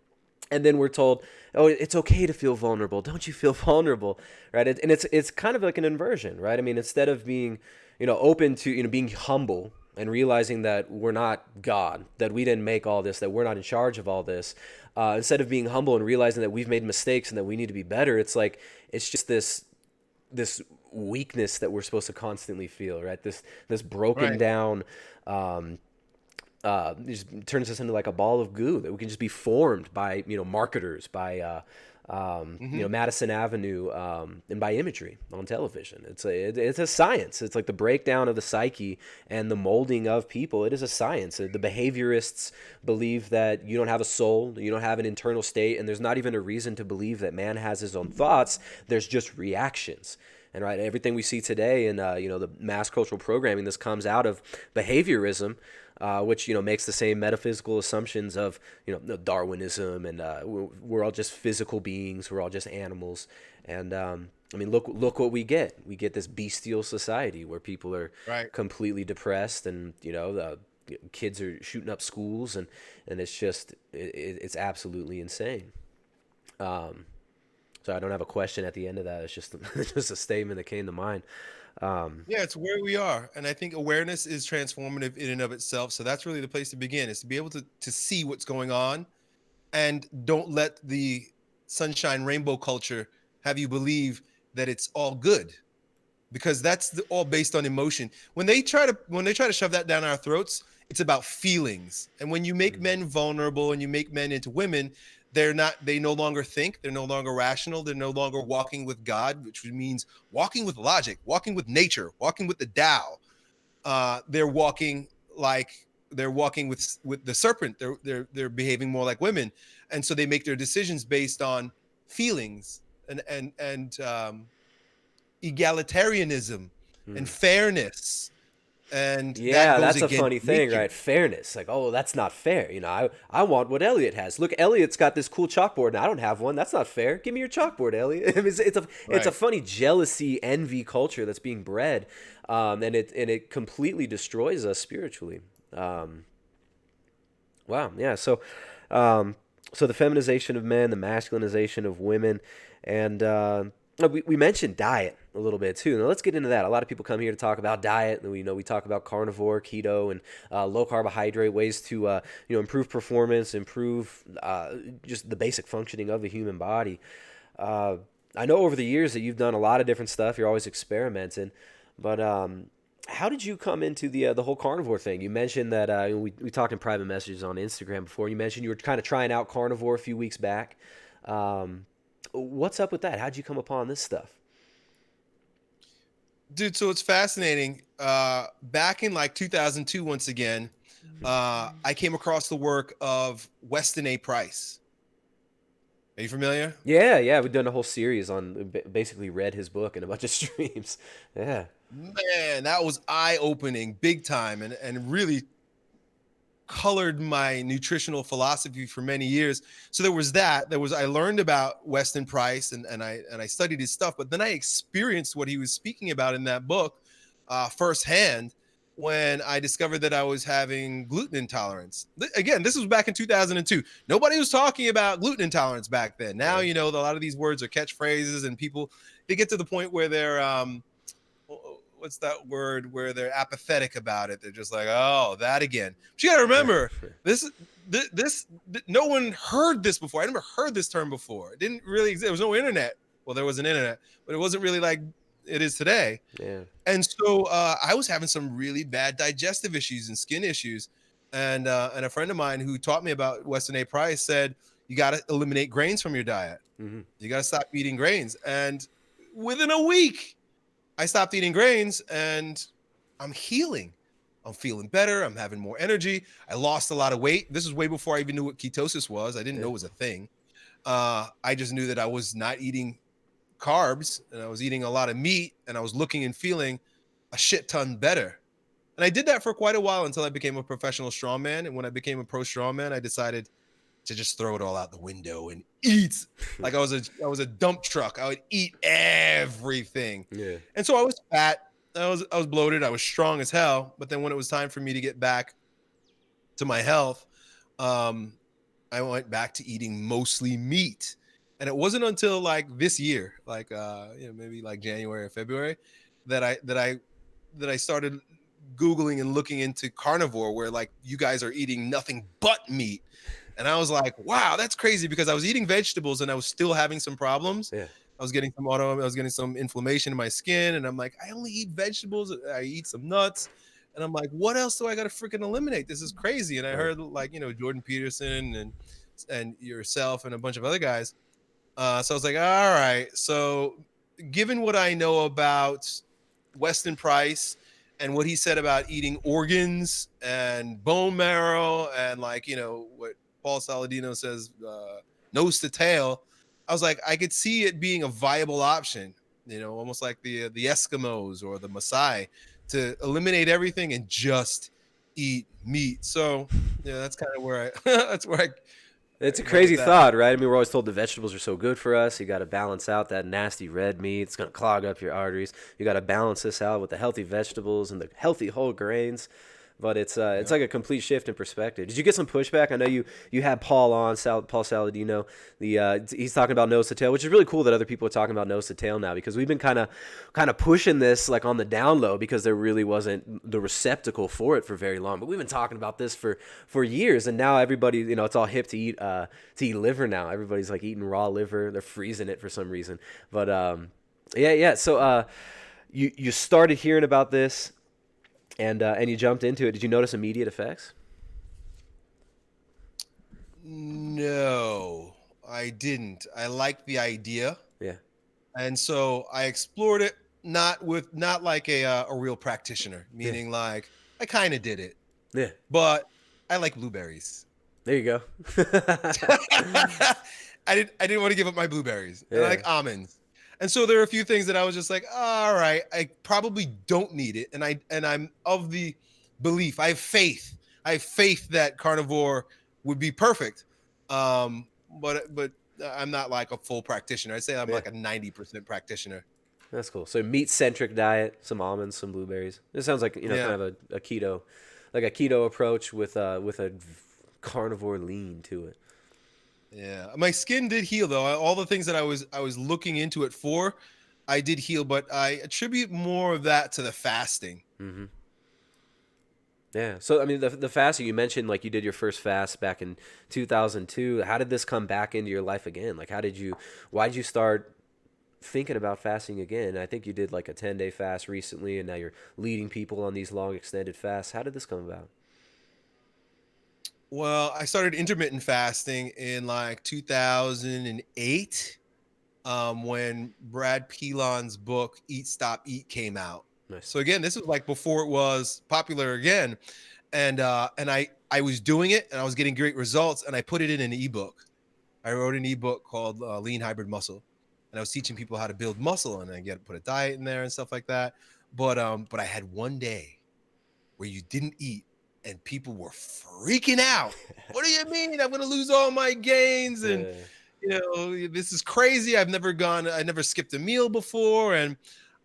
And then we're told, oh, it's okay to feel vulnerable. Don't you feel vulnerable, right? And it's kind of like an inversion, right? I mean, instead of being, open to, being humble and realizing that we're not God, that we didn't make all this, that we're not in charge of all this, instead of being humble and realizing that we've made mistakes and that we need to be better, it's like, it's just this weakness that we're supposed to constantly feel, right? This broken Right. down, it just turns us into like a ball of goo that we can just be formed by, marketers, by Madison Avenue, and by imagery on television. It's a science. It's like the breakdown of the psyche and the molding of people. It is a science. The behaviorists believe that you don't have a soul, you don't have an internal state, and there's not even a reason to believe that man has his own thoughts. There's just reactions. And right, everything we see today in the mass cultural programming, this comes out of behaviorism, which makes the same metaphysical assumptions of Darwinism, and we're all just physical beings, we're all just animals, and I mean, look what we get. We get this bestial society where people are Right. completely depressed, and the kids are shooting up schools, and it's just it's absolutely insane. So I don't have a question at the end of that. It's just just a statement that came to mind. Yeah, it's where we are. And I think awareness is transformative in and of itself. So that's really the place to begin, is to be able to see what's going on, and don't let the sunshine rainbow culture have you believe that it's all good, because that's all based on emotion. When they try to shove that down our throats, it's about feelings. And when you make men vulnerable and you make men into women, they no longer think, they're no longer rational, they're no longer walking with God, which means walking with logic, walking with nature, walking with the Tao. They're walking with the serpent. They're behaving more like women, and so they make their decisions based on feelings and egalitarianism and fairness, and that Yeah, goes that's a against funny thing, nature. right? Fairness. Like, oh, that's not fair. I want what Elliott has. Look, Elliott's got this cool chalkboard, and I don't have one. That's not fair. Give me your chalkboard, Elliott. It's a Right. funny jealousy, envy culture that's being bred, and it completely destroys us spiritually. Um, wow. Yeah. So the feminization of men, the masculinization of women, and we mentioned diet a little bit too. Now let's get into that. A lot of people come here to talk about diet, and we talk about carnivore, keto, and low carbohydrate ways to improve performance, improve just the basic functioning of the human body. I know over the years that you've done a lot of different stuff. You're always experimenting, but how did you come into the whole carnivore thing? You mentioned that we talked in private messages on Instagram before. You mentioned you were kind of trying out carnivore a few weeks back. What's up with that? How'd you come upon this stuff? Dude, so it's fascinating. Back in like 2002, once again, I came across the work of Weston A. Price. Are you familiar? Yeah, we've done a whole series on basically read his book and a bunch of streams. Yeah. Man, that was eye-opening, big time, and really colored my nutritional philosophy for many years. So there was that. I learned about Weston Price, and I studied his stuff, but then I experienced what he was speaking about in that book firsthand when I discovered that I was having gluten intolerance. Again, this was back in 2002. Nobody was talking about gluten intolerance back then. Now, Yeah. a lot of these words are catchphrases, and people, they get to the point where they're what's that word, where they're apathetic about it. They're just like, oh, that again. But you got to remember, this no one heard this before. I never heard this term before. It didn't really exist. There was no internet. Well, there was an internet, but it wasn't really like it is today. Yeah. And so I was having some really bad digestive issues and skin issues. And a friend of mine who taught me about Weston A. Price said, you got to eliminate grains from your diet. Mm-hmm. You got to stop eating grains. And within a week, I stopped eating grains and I'm healing. I'm feeling better. I'm having more energy. I lost a lot of weight. This is way before I even knew what ketosis was. I didn't know it was a thing. I just knew that I was not eating carbs and I was eating a lot of meat, and I was looking and feeling a shit ton better. And I did that for quite a while until I became a professional strongman. And when I became a pro strongman, I decided to just throw it all out the window and eat like I was a dump truck. I would eat everything. Yeah. And so I was fat, I was bloated, I was strong as hell. But then when it was time for me to get back to my health, um, I went back to eating mostly meat. And it wasn't until like this year, like maybe like January or February, that I started Googling and looking into carnivore, where like you guys are eating nothing but meat. And I was like, wow, that's crazy, because I was eating vegetables and I was still having some problems. Yeah. I was getting some inflammation in my skin. And I'm like, I only eat vegetables. I eat some nuts. And I'm like, what else do I got to freaking eliminate? This is crazy. And I Right. heard like, Jordan Peterson and yourself and a bunch of other guys. So I was like, all right. So given what I know about Weston Price and what he said about eating organs and bone marrow, and like, what Paul Saladino says, nose to tail, I was like, I could see it being a viable option, almost like the Eskimos or the Maasai, to eliminate everything and just eat meat. So yeah, that's kind of where I that's where It's a I went with crazy that. thought, right? I mean, we're always told the vegetables are so good for us. You got to balance out that nasty red meat. It's going to clog up your arteries. You got to balance this out with the healthy vegetables and the healthy whole grains. But it's Yeah. like a complete shift in perspective. Did you get some pushback? I know you had Paul on, Paul Saladino. He's talking about nose to tail, which is really cool that other people are talking about nose to tail now, because we've been kind of pushing this like on the down low, because there really wasn't the receptacle for it for very long. But we've been talking about this for years, and now everybody, it's all hip to eat liver now. Everybody's like eating raw liver. They're freezing it for some reason. But yeah. So you started hearing about this, and you jumped into it. Did you notice immediate effects? No, I didn't. I liked the idea, Yeah. and so I explored it, not like a real practitioner, Yeah. meaning like I kind of did it, Yeah. but I like blueberries. There you go. I didn't want to give up my blueberries, and I Yeah. like almonds. And so there are a few things that I was just like, all right, I probably don't need it. And I'm of the belief, I have faith that carnivore would be perfect. But I'm not like a full practitioner. I'd say I'm Yeah. like a 90% practitioner. That's cool. So meat centric diet, some almonds, some blueberries. It sounds like Yeah. kind of a keto, like a keto approach with a carnivore lean to it. Yeah. My skin did heal though. All the things that I was looking into it for, I did heal, but I attribute more of that to the fasting. Mm-hmm. Yeah. So I mean, the fasting, you mentioned, like you did your first fast back in 2002. How did this come back into your life again? Like, why did you start thinking about fasting again? I think you did like a 10-day fast recently, and now you're leading people on these long extended fasts. How did this come about? Well, I started intermittent fasting in like 2008, when Brad Pilon's book Eat Stop Eat came out. Nice. So again, this was like before it was popular again, and I was doing it and I was getting great results, and I put it in an ebook. I wrote an ebook called Lean Hybrid Muscle, and I was teaching people how to build muscle, and I get to put a diet in there and stuff like that. But I had one day where you didn't eat and people were freaking out. What do you mean? I'm gonna lose all my gains, and Yeah. this is crazy. I never skipped a meal before. And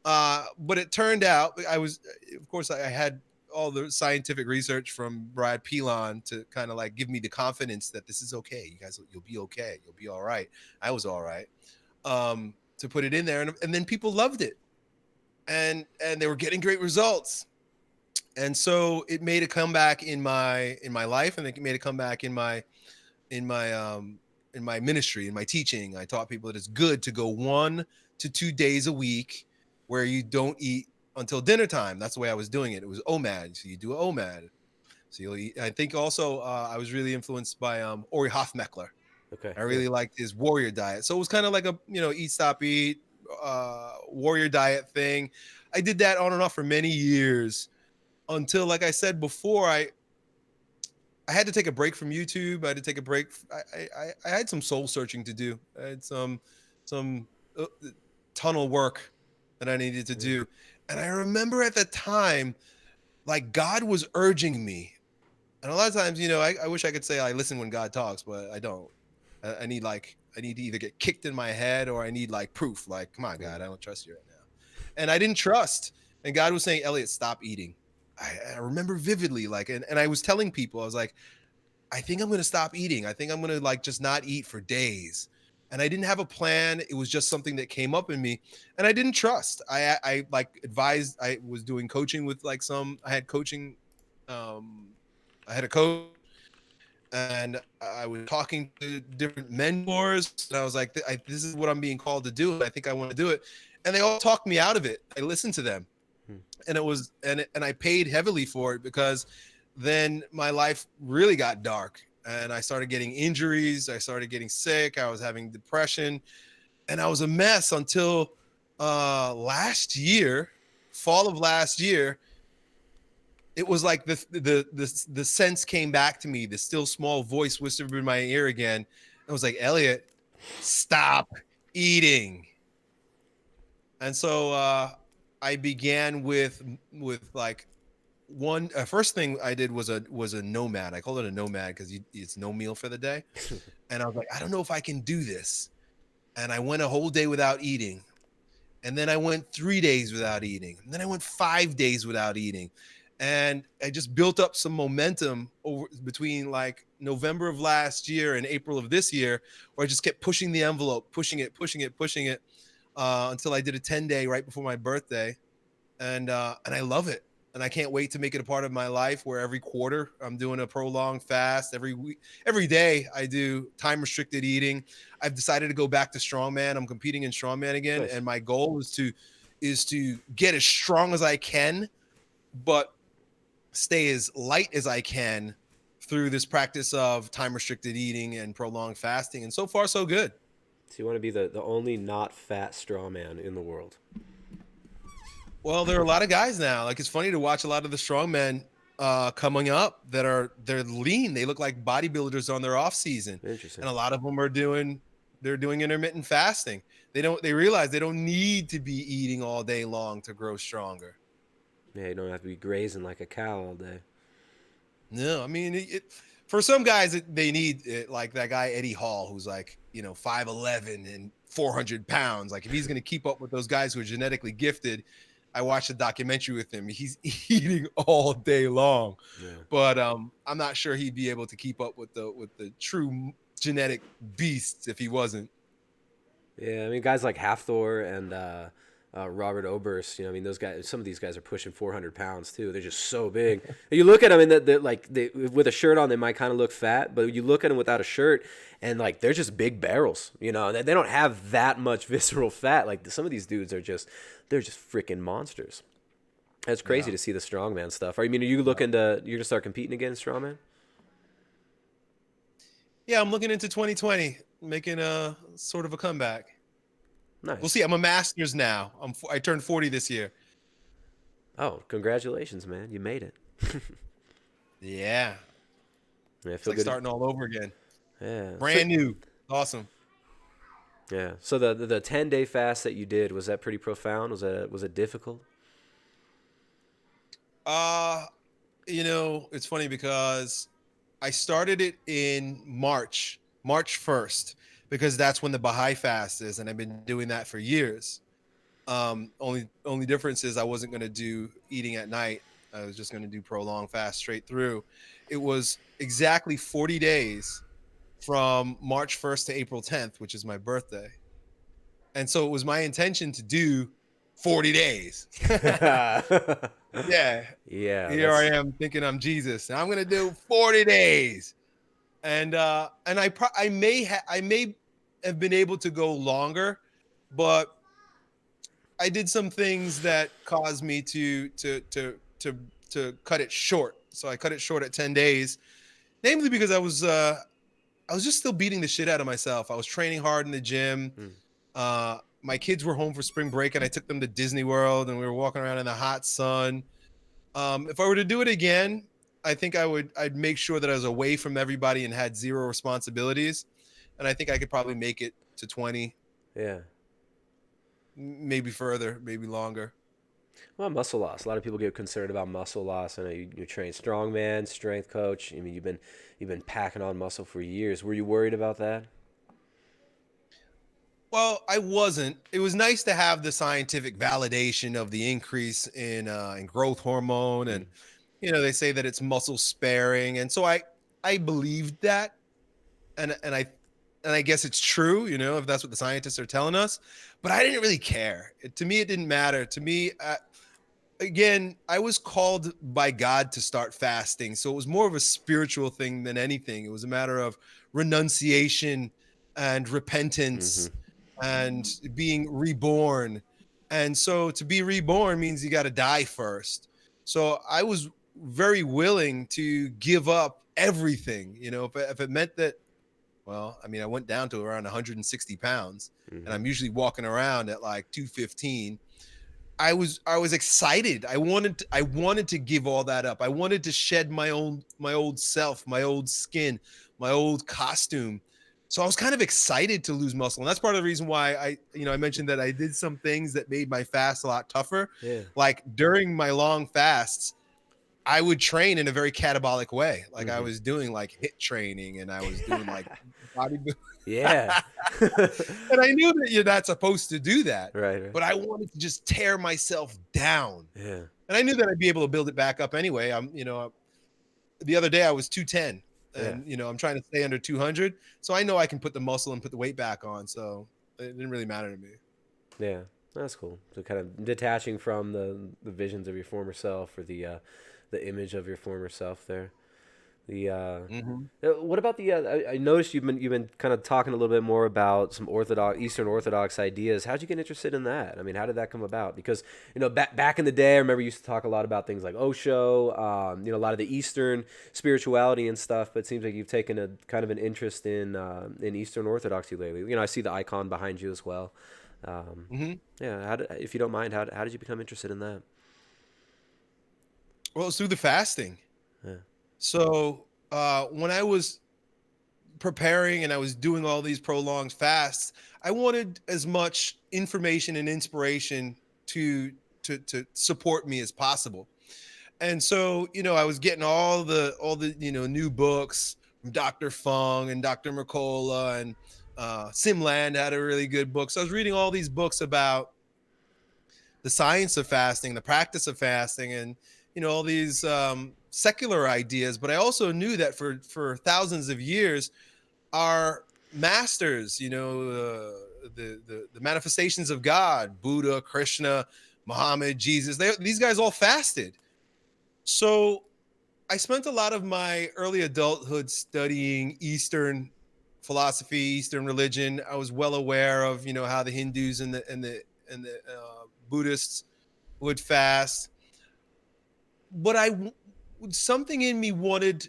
but it turned out of course, I had all the scientific research from Brad Pilon to kind of like give me the confidence that this is okay. You guys, you'll be okay. You'll be all right. I was all right. To put it in there, and then people loved it, and they were getting great results. And so it made a comeback in my life, and it made a comeback in my in my ministry, in my teaching. I taught people that it's good to go 1 to 2 days a week where you don't eat until dinner time. That's the way I was doing it. It was OMAD. So you do OMAD. So you'll eat. I think also I was really influenced by Ori Hofmeckler. Okay. I Yeah. really liked his warrior diet. So it was kind of like a, eat, stop, eat, warrior diet thing. I did that on and off for many years until, like I said before, I had to take a break from YouTube. I had to take a break. I had some soul searching to do. I had some tunnel work that I needed to do. And I remember at the time, like God was urging me. And a lot of times, I wish I could say I listen when God talks, but I don't. I need to either get kicked in my head or I need like proof. Like, come on, God, I don't trust you right now. And I didn't trust. And God was saying, Elliott, stop eating. I remember vividly, like, and I was telling people, I was like, I think I'm going to stop eating. I think I'm going to like just not eat for days. And I didn't have a plan. It was just something that came up in me and I didn't trust. I like advised, I was doing coaching with like I had coaching. I had a coach and I was talking to different mentors and I was like, this is what I'm being called to do. And I think I want to do it. And they all talked me out of it. I listened to them and it was, and I paid heavily for it because then my life really got dark and I started getting injuries. I started getting sick. I was having depression and I was a mess until last year, fall of last year. It was like the sense came back to me. The still small voice whispered in my ear again. It was like, Elliott, stop eating. And so I began with like one first thing I did was a nomad. I called it a nomad because it's no meal for the day. And I was like, I don't know if I can do this. And I went a whole day without eating. And then I went 3 days without eating. And then I went 5 days without eating. And I just built up some momentum over between like November of last year and April of this year, where I just kept pushing the envelope, pushing it, until I did a 10-day right before my birthday. And I love it. And I can't wait to make it a part of my life where every quarter I'm doing a prolonged fast. Every week, every day I do time restricted eating. I've decided to go back to strongman. I'm competing in strongman again. Nice. And my goal is to get as strong as I can, but stay as light as I can through this practice of time restricted eating and prolonged fasting. And so far, so good. So you want to be the only not fat straw man in the world. Well, there are a lot of guys now. Like, it's funny to watch a lot of the strongmen coming up they're lean. They look like bodybuilders on their off season. Interesting. And a lot of them they're doing intermittent fasting. They realize they don't need to be eating all day long to grow stronger. Yeah, you don't have to be grazing like a cow all day. No, I mean, for some guys, they need it, like that guy, Eddie Hall, who's like, 5'11" and 400 pounds. Like, if he's going to keep up with those guys who are genetically gifted, I watched a documentary with him. He's eating all day long, Yeah. but I'm not sure he'd be able to keep up with the true genetic beasts if he wasn't. Yeah, I mean, guys like Hafthor and Robert Oberst, I mean, those guys, some of these guys are pushing 400 pounds too. They're just so big. You look at them and they with a shirt on, they might kind of look fat, but you look at them without a shirt and like, they're just big barrels, they don't have that much visceral fat. Like some of these dudes they're just freaking monsters. That's crazy to see the strongman stuff. Are you looking you're going to start competing again, strongman? Yeah, I'm looking into 2020, making a sort of a comeback. Nice. We'll see. I'm a master's now. I turned 40 this year. Oh, congratulations, man. You made it. Yeah. Yeah, I It's feel like good. starting all over again. Yeah. Brand new. Awesome. Yeah. So the 10-day fast that you did, was that pretty profound? Was it difficult? It's funny because I started it in March 1st, because that's when the Baha'i fast is, and I've been doing that for years. Only difference is I wasn't going to do eating at night. I was just going to do prolonged fast straight through. It was exactly 40 days from March 1st to April 10th, which is my birthday. And so it was my intention to do 40 days. Yeah. Yeah. Here I am thinking I'm Jesus, and I'm going to do 40 days. And I may have been able to go longer, but I did some things that caused me to cut it short. So I cut it short at 10 days, namely because I was just still beating the shit out of myself. I was training hard in the gym. My kids were home for spring break, and I took them to Disney World, and we were walking around in the hot sun. If I were to do it again, I think I'd make sure that I was away from everybody and had zero responsibilities. And I think I could probably make it to 20. Yeah. maybe further, maybe longer. Well, muscle loss. A lot of people get concerned about muscle loss. I know you train strongman, strength coach. I mean, you've been packing on muscle for years. Were you worried about that? Well, I wasn't. It was nice to have the scientific validation of the increase in growth hormone, and Mm. they say that it's muscle sparing, and so I believed that, and I guess it's true, if that's what the scientists are telling us. But I didn't really care. To me, it didn't matter. To me, again, I was called by God to start fasting, so it was more of a spiritual thing than anything. It was a matter of renunciation and Mm-hmm. repentance and being reborn. And so to be reborn means you got to die first. So I was very willing to give up everything, if it meant that. Well, I mean, I went down to around 160 pounds, and Mm-hmm. I'm usually walking around at like 215. I was excited. I wanted to give all that up. I wanted to shed my old self, my old skin, my old costume. So I was kind of excited to lose muscle. And that's part of the reason why I mentioned that I did some things that made my fast a lot tougher. Yeah. Like during my long fasts, I would train in a very catabolic way. Like I Mm-hmm. was doing like hit training, and I was doing like bodybuilding. Yeah. And I knew that you're not supposed to do that, Right. Right. but I wanted to just tear myself down. Yeah. And I knew that I'd be able to build it back up anyway. The other day I was 210, Yeah. and I'm trying to stay under 200. So I know I can put the muscle and put the weight back on. So it didn't really matter to me. Yeah. That's cool. So kind of detaching from the visions of your former self, or the image of your former self there. The Mm-hmm. what about the? I noticed you've been kind of talking a little bit more about some Eastern Orthodox ideas. How'd you get interested in that? I mean, how did that come about? Because back in the day, I remember you used to talk a lot about things like Osho, a lot of the Eastern spirituality and stuff. But it seems like you've taken a kind of an interest in Eastern Orthodoxy lately. I see the icon behind you as well. Um, Mm-hmm. yeah, if you don't mind, how did you become interested in that? Well, it's through the fasting. Yeah. So when I was preparing and I was doing all these prolonged fasts, I wanted as much information and inspiration to to support me as possible. And so, I was getting all the new books from Dr. Fung and Dr. Mercola, and Sim Land had a really good book. So I was reading all these books about the science of fasting, the practice of fasting, and all these secular ideas. But I also knew that for thousands of years, our masters, the manifestations of God, Buddha, Krishna, Muhammad, Jesus, these guys all fasted. So I spent a lot of my early adulthood studying Eastern philosophy, Eastern religion. I was well aware of how the Hindus and the Buddhists would fast, but something in me wanted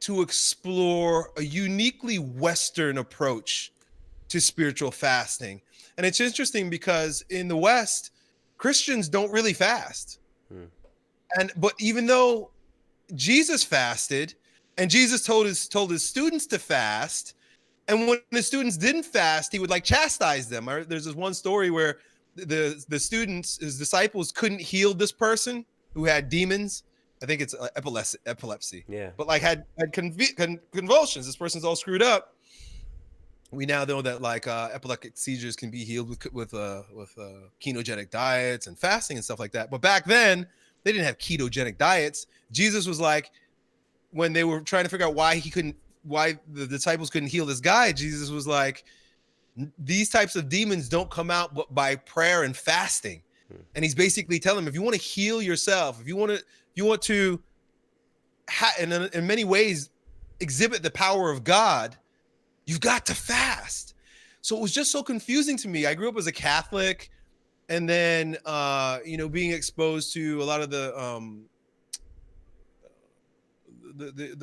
to explore a uniquely Western approach to spiritual fasting. And it's interesting because in the West, Christians don't really fast. Hmm. But even though Jesus fasted, and Jesus told his students to fast, and when the students didn't fast, he would like chastise them. There's this one story where the students, his disciples, couldn't heal this person who had demons. I think it's epilepsy, Yeah. but like had convulsions. This person's all screwed up. We now know that like epileptic seizures can be healed with ketogenic diets and fasting and stuff like that. But back then, they didn't have ketogenic diets. Jesus was like, when they were trying to figure out why the disciples couldn't heal this guy, Jesus was like, these types of demons don't come out but by prayer and fasting. Hmm. And he's basically telling them, if you want to heal yourself, if you want to in many ways exhibit the power of God, you've got to fast. So it was just so confusing to me. I grew up as a Catholic, and then being exposed to a lot of the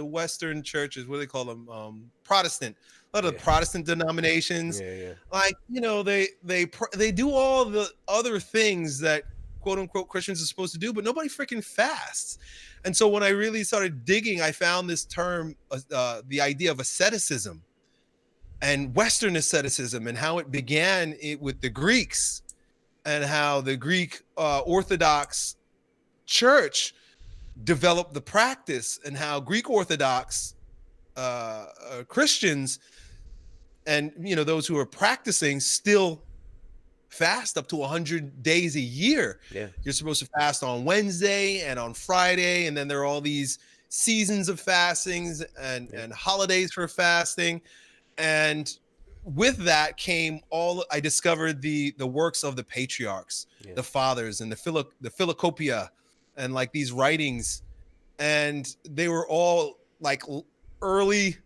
Western churches, what do they call them? Protestant. A lot of Yeah. the Protestant denominations, Yeah. Yeah. like they do all the other things that quote unquote Christians are supposed to do, but nobody freaking fasts. And so when I really started digging, I found this term, the idea of asceticism and Western asceticism, and how it began with the Greeks. and how the Greek Orthodox Church developed the practice, and how Greek Orthodox Christians and those who are practicing still fast up to 100 days a year. Yeah. You're supposed to fast on Wednesday and on Friday, and then there are all these seasons of fastings and holidays for fasting. And with that came I discovered the works of the patriarchs, the fathers, and the Philocopeia, and like these writings, and they were all like early,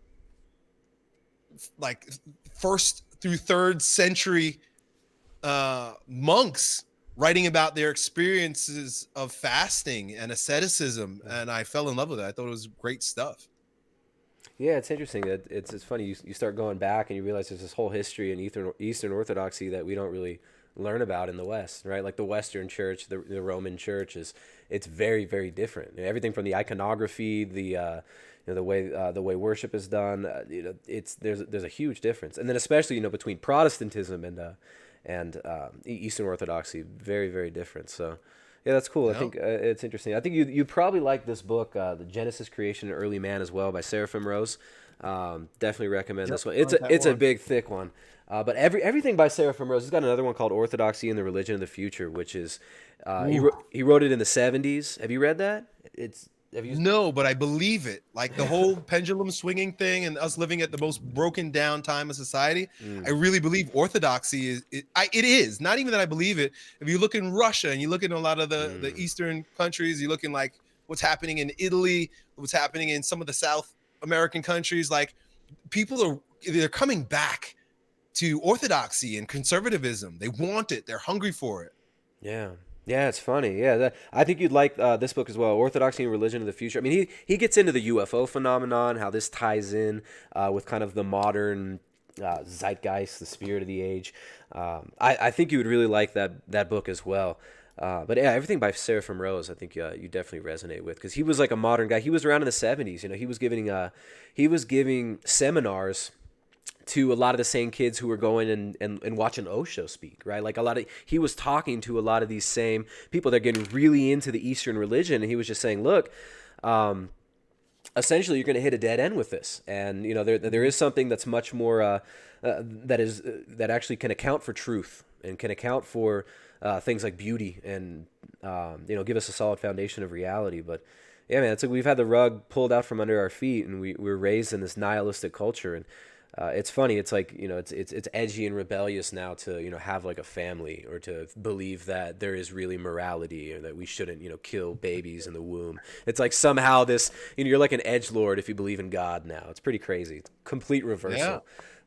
like first through third century monks writing about their experiences of fasting and asceticism, and I fell in love with it. I thought it was great stuff. Yeah, it's interesting. It's funny. You start going back and you realize there's this whole history in Eastern Orthodoxy that we don't really learn about in the West, right? Like the Western Church, the Roman Church it's very, very different. Everything from the iconography, the way worship is done, there's a huge difference. And then especially between Protestantism and Eastern Orthodoxy, very, very different. So yeah, that's cool. I think it's interesting. I think you probably like this book, The Genesis, Creation, and Early Man as well, by Seraphim Rose. Definitely recommend this one. It's a big, thick one. But everything by Seraphim Rose. He's got another one called Orthodoxy and the Religion of the Future, which is he wrote it in the 70s. Have you read that? No, but I believe it. Like the whole pendulum swinging thing and us living at the most broken down time of society. I really believe orthodoxy it is. Not even that I believe it. If you look in Russia and you look in a lot of the Eastern countries, you look in like what's happening in Italy, what's happening in some of the South American countries, like they're coming back to orthodoxy and conservatism. They want it. They're hungry for it. Yeah. Yeah, it's funny. Yeah, I think you'd like this book as well, Orthodoxy and Religion of the Future. I mean, he gets into the UFO phenomenon, how this ties in with kind of the modern zeitgeist, the spirit of the age. I think you would really like that book as well. But yeah, everything by Seraphim Rose, I think you definitely resonate with, because he was like a modern guy. He was around in the 70s. He was giving seminars to a lot of the same kids who were going and watching Osho speak, right? Like he was talking to a lot of these same people that are getting really into the Eastern religion, and he was just saying, look, essentially you're going to hit a dead end with this, and there is something that's much more that actually can account for truth and can account for things like beauty and give us a solid foundation of reality. But yeah, man, it's like we've had the rug pulled out from under our feet, and we're raised in this nihilistic culture. And it's funny. It's like it's edgy and rebellious now to have like a family, or to believe that there is really morality, or that we shouldn't kill babies in the womb. It's like somehow this you're like an edgelord if you believe in God now. It's pretty crazy. It's complete reversal. Yeah.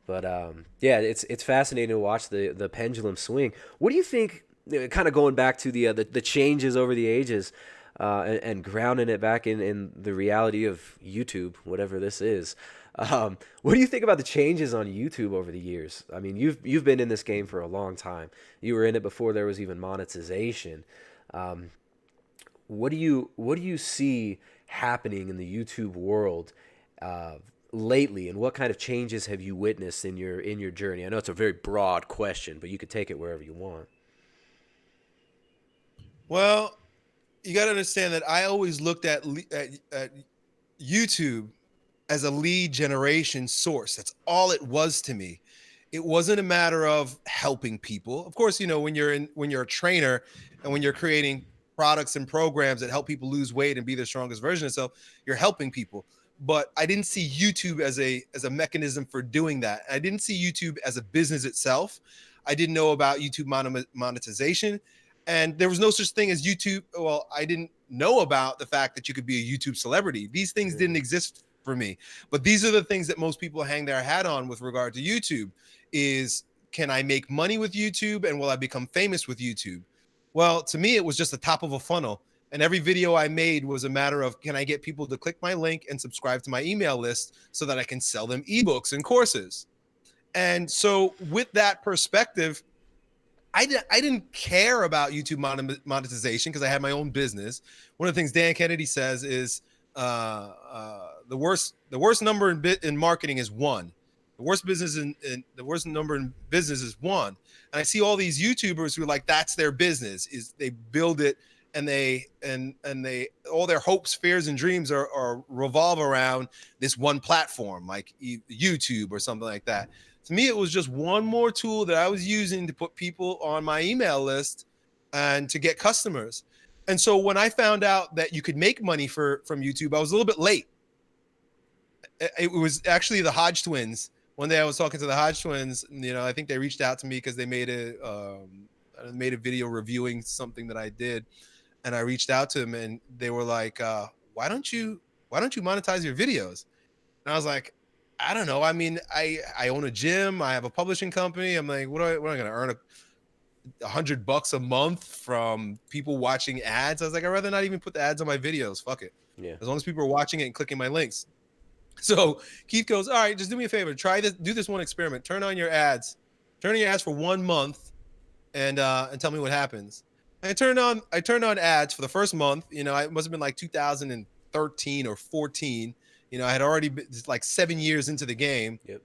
But yeah, it's fascinating to watch the pendulum swing. What do you think? Kind of going back to the changes over the ages, and grounding it back in the reality of YouTube, whatever this is. What do you think about the changes on YouTube over the years? I mean, you've been in this game for a long time. You were in it before there was even monetization. What do you see happening in the YouTube world lately, and what kind of changes have you witnessed in your journey? I know it's a very broad question, but you could take it wherever you want. Well, you got to understand that I always looked at YouTube as a lead generation source. That's all it was to me. It wasn't a matter of helping people. Of course, when you're a trainer and when you're creating products and programs that help people lose weight and be their strongest version of themselves, you're helping people. But I didn't see YouTube as a mechanism for doing that. I didn't see YouTube as a business itself. I didn't know about YouTube monetization. And there was no such thing as YouTube. Well, I didn't know about the fact that you could be a YouTube celebrity. These things didn't exist for me. But these are the things that most people hang their hat on with regard to YouTube is, can I make money with YouTube, and will I become famous with YouTube? Well, to me, it was just the top of a funnel. And every video I made was a matter of, can I get people to click my link and subscribe to my email list so that I can sell them ebooks and courses? And so with that perspective, I didn't care about YouTube monetization because I had my own business. One of the things Dan Kennedy says is the worst number in marketing is 1. The worst business in the worst number in business is one. And I see all these YouTubers who are like, that's their business, is they build it, and they all their hopes, fears, and dreams are revolve around this one platform, like YouTube or something like that. To me, it was just one more tool that I was using to put people on my email list and to get customers. And so when I found out that you could make money from YouTube, I was a little bit late. It was actually the Hodge twins. One day I was talking to the Hodge twins, and, I think they reached out to me because they made a video reviewing something that I did. And I reached out to them, and they were like, why don't you monetize your videos? And I was like, I don't know. I mean, I own a gym. I have a publishing company. I'm like, what am I going to earn $100 a month from people watching ads? I was like, I'd rather not even put the ads on my videos. Fuck it. Yeah. As long as people are watching it and clicking my links. So Keith goes, all right, just do me a favor. Try this. Do this one experiment. Turn on your ads for 1 month and tell me what happens. And I turned on ads for the first month. It must have been like 2013 or 14. I had already been like 7 years into the game. Yep.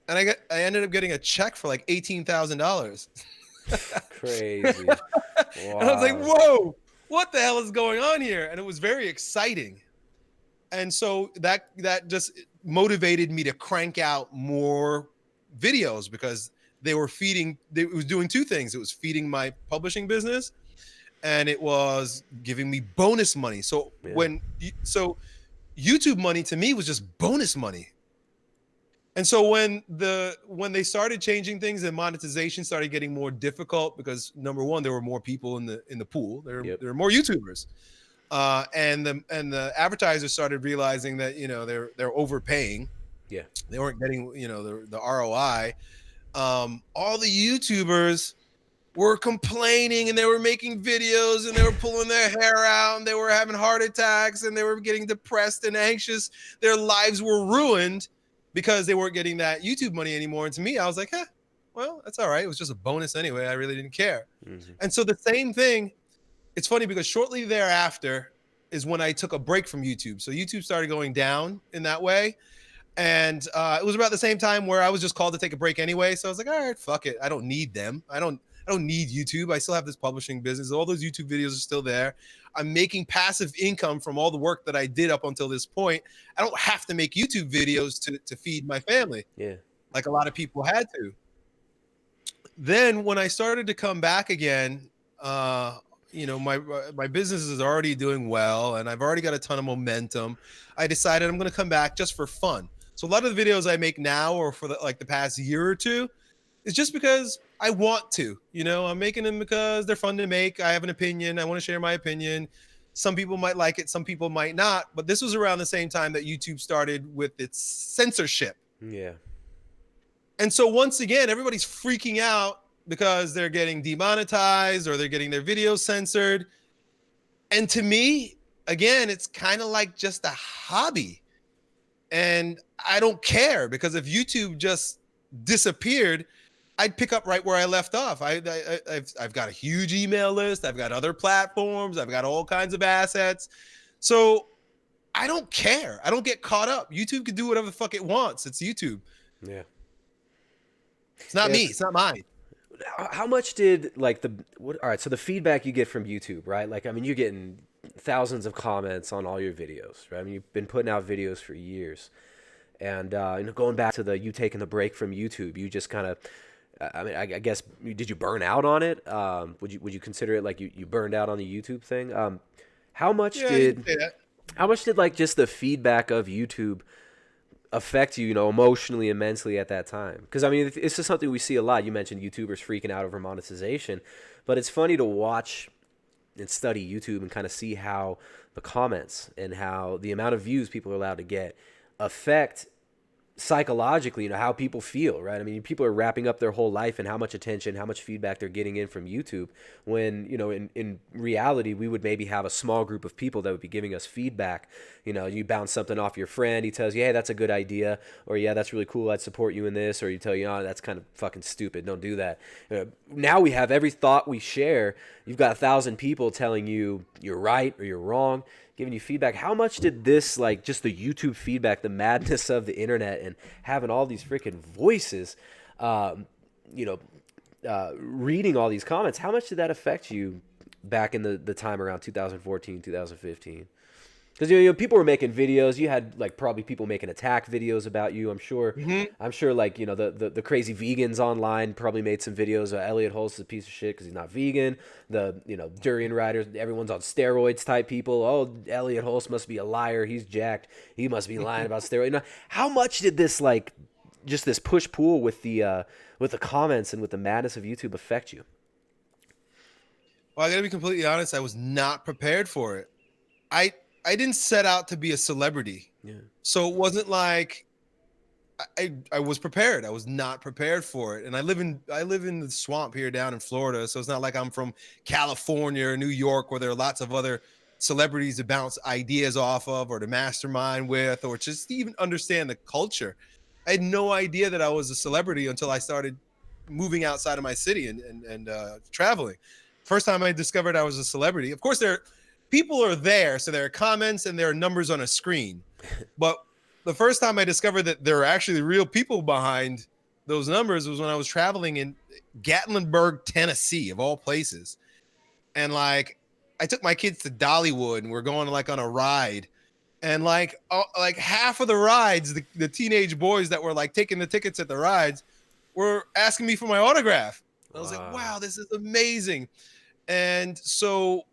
And I ended up getting a check for like $18,000. Crazy. Wow. And I was like, whoa, what the hell is going on here? And it was very exciting. And so that just motivated me to crank out more videos, because it was doing two things. It was feeding my publishing business, and it was giving me bonus money. So YouTube money to me was just bonus money. And so when they started changing things and monetization started getting more difficult, because number one, there were more people in the pool. There were more YouTubers. And the advertisers started realizing that they're overpaying. Yeah, they weren't getting the ROI. All the YouTubers were complaining, and they were making videos, and they were pulling their hair out, and they were having heart attacks, and they were getting depressed and anxious. Their lives were ruined because they weren't getting that YouTube money anymore. And to me, I was like, well, that's all right. It was just a bonus anyway. I really didn't care. Mm-hmm. And so the same thing. It's funny because shortly thereafter is when I took a break from YouTube. So YouTube started going down in that way. And it was about the same time where I was just called to take a break anyway. So I was like, all right, fuck it. I don't need them. I don't need YouTube. I still have this publishing business. All those YouTube videos are still there. I'm making passive income from all the work that I did up until this point. I don't have to make YouTube videos to feed my family. Yeah. Like a lot of people had to. Then when I started to come back again, my business is already doing well, and I've already got a ton of momentum. I decided I'm going to come back just for fun. So a lot of the videos I make now, or for the past year or two, is just because I want to. I'm making them because they're fun to make. I have an opinion. I want to share my opinion. Some people might like it, some people might not. But this was around the same time that YouTube started with its censorship. Yeah. And so once again, everybody's freaking out because they're getting demonetized or they're getting their videos censored. And to me, again, it's kind of like just a hobby. And I don't care, because if YouTube just disappeared, I'd pick up right where I left off. I've got a huge email list. I've got other platforms. I've got all kinds of assets. So I don't care. I don't get caught up. YouTube can do whatever the fuck it wants. It's YouTube. Yeah. It's not me. It's not mine. How much did all right, so the feedback you get from YouTube, right? Like, I mean, you're getting thousands of comments on all your videos, right? I mean, you've been putting out videos for years. And going back to you taking the break from YouTube, you just kind of, I guess, did you burn out on it? Would you consider it like you burned out on the YouTube thing? How much did like just the feedback of YouTube affect you, emotionally and mentally at that time? Because I mean, it's just something we see a lot. You mentioned YouTubers freaking out over monetization, but it's funny to watch and study YouTube and kind of see how the comments and how the amount of views people are allowed to get affect psychologically, how people feel, right? I mean, people are wrapping up their whole life and how much attention, how much feedback they're getting in from YouTube, when, in reality, we would maybe have a small group of people that would be giving us feedback. You bounce something off your friend, he tells you, hey, that's a good idea, or yeah, that's really cool, I'd support you in this, or you tell you, oh, that's kind of fucking stupid, don't do that. Now we have every thought we share, you've got 1,000 people telling you you're right or you're wrong. giving you feedback. How much did this, like, just the YouTube feedback, the madness of the internet, and having all these freaking voices, you know, reading all these comments, how much did that affect you back in the time around 2014, 2015? Because you know, people were making videos. You had like probably people making attack videos about you. I'm sure. Mm-hmm. I'm sure like you know the crazy vegans online probably made some videos. Elliott Hulse is a piece of shit because he's not vegan. The durian riders, everyone's on steroids type people. Oh, Elliott Hulse must be a liar. He's jacked. He must be lying about steroids. Now, how much did this like just this push pull with the comments and with the madness of YouTube affect you? Well, I gotta be completely honest. I was not prepared for it. I didn't set out to be a celebrity, Yeah. so it wasn't like I was prepared. I was not prepared for it. And I live in the swamp here down in Florida, so it's not like I'm from California or New York where there are lots of other celebrities to bounce ideas off of or to mastermind with or just even understand the culture. I had no idea that I was a celebrity until I started moving outside of my city and traveling. First time I discovered I was a celebrity. Of course, people are there, so there are comments and there are numbers on a screen. But the first time I discovered that there are actually real people behind those numbers was when I was traveling in Gatlinburg, Tennessee, of all places. And like, I took my kids to Dollywood and we're going like on a ride. And like half of the rides, the teenage boys that were like taking the tickets at the rides were asking me for my autograph. I was like, wow, this is amazing. And so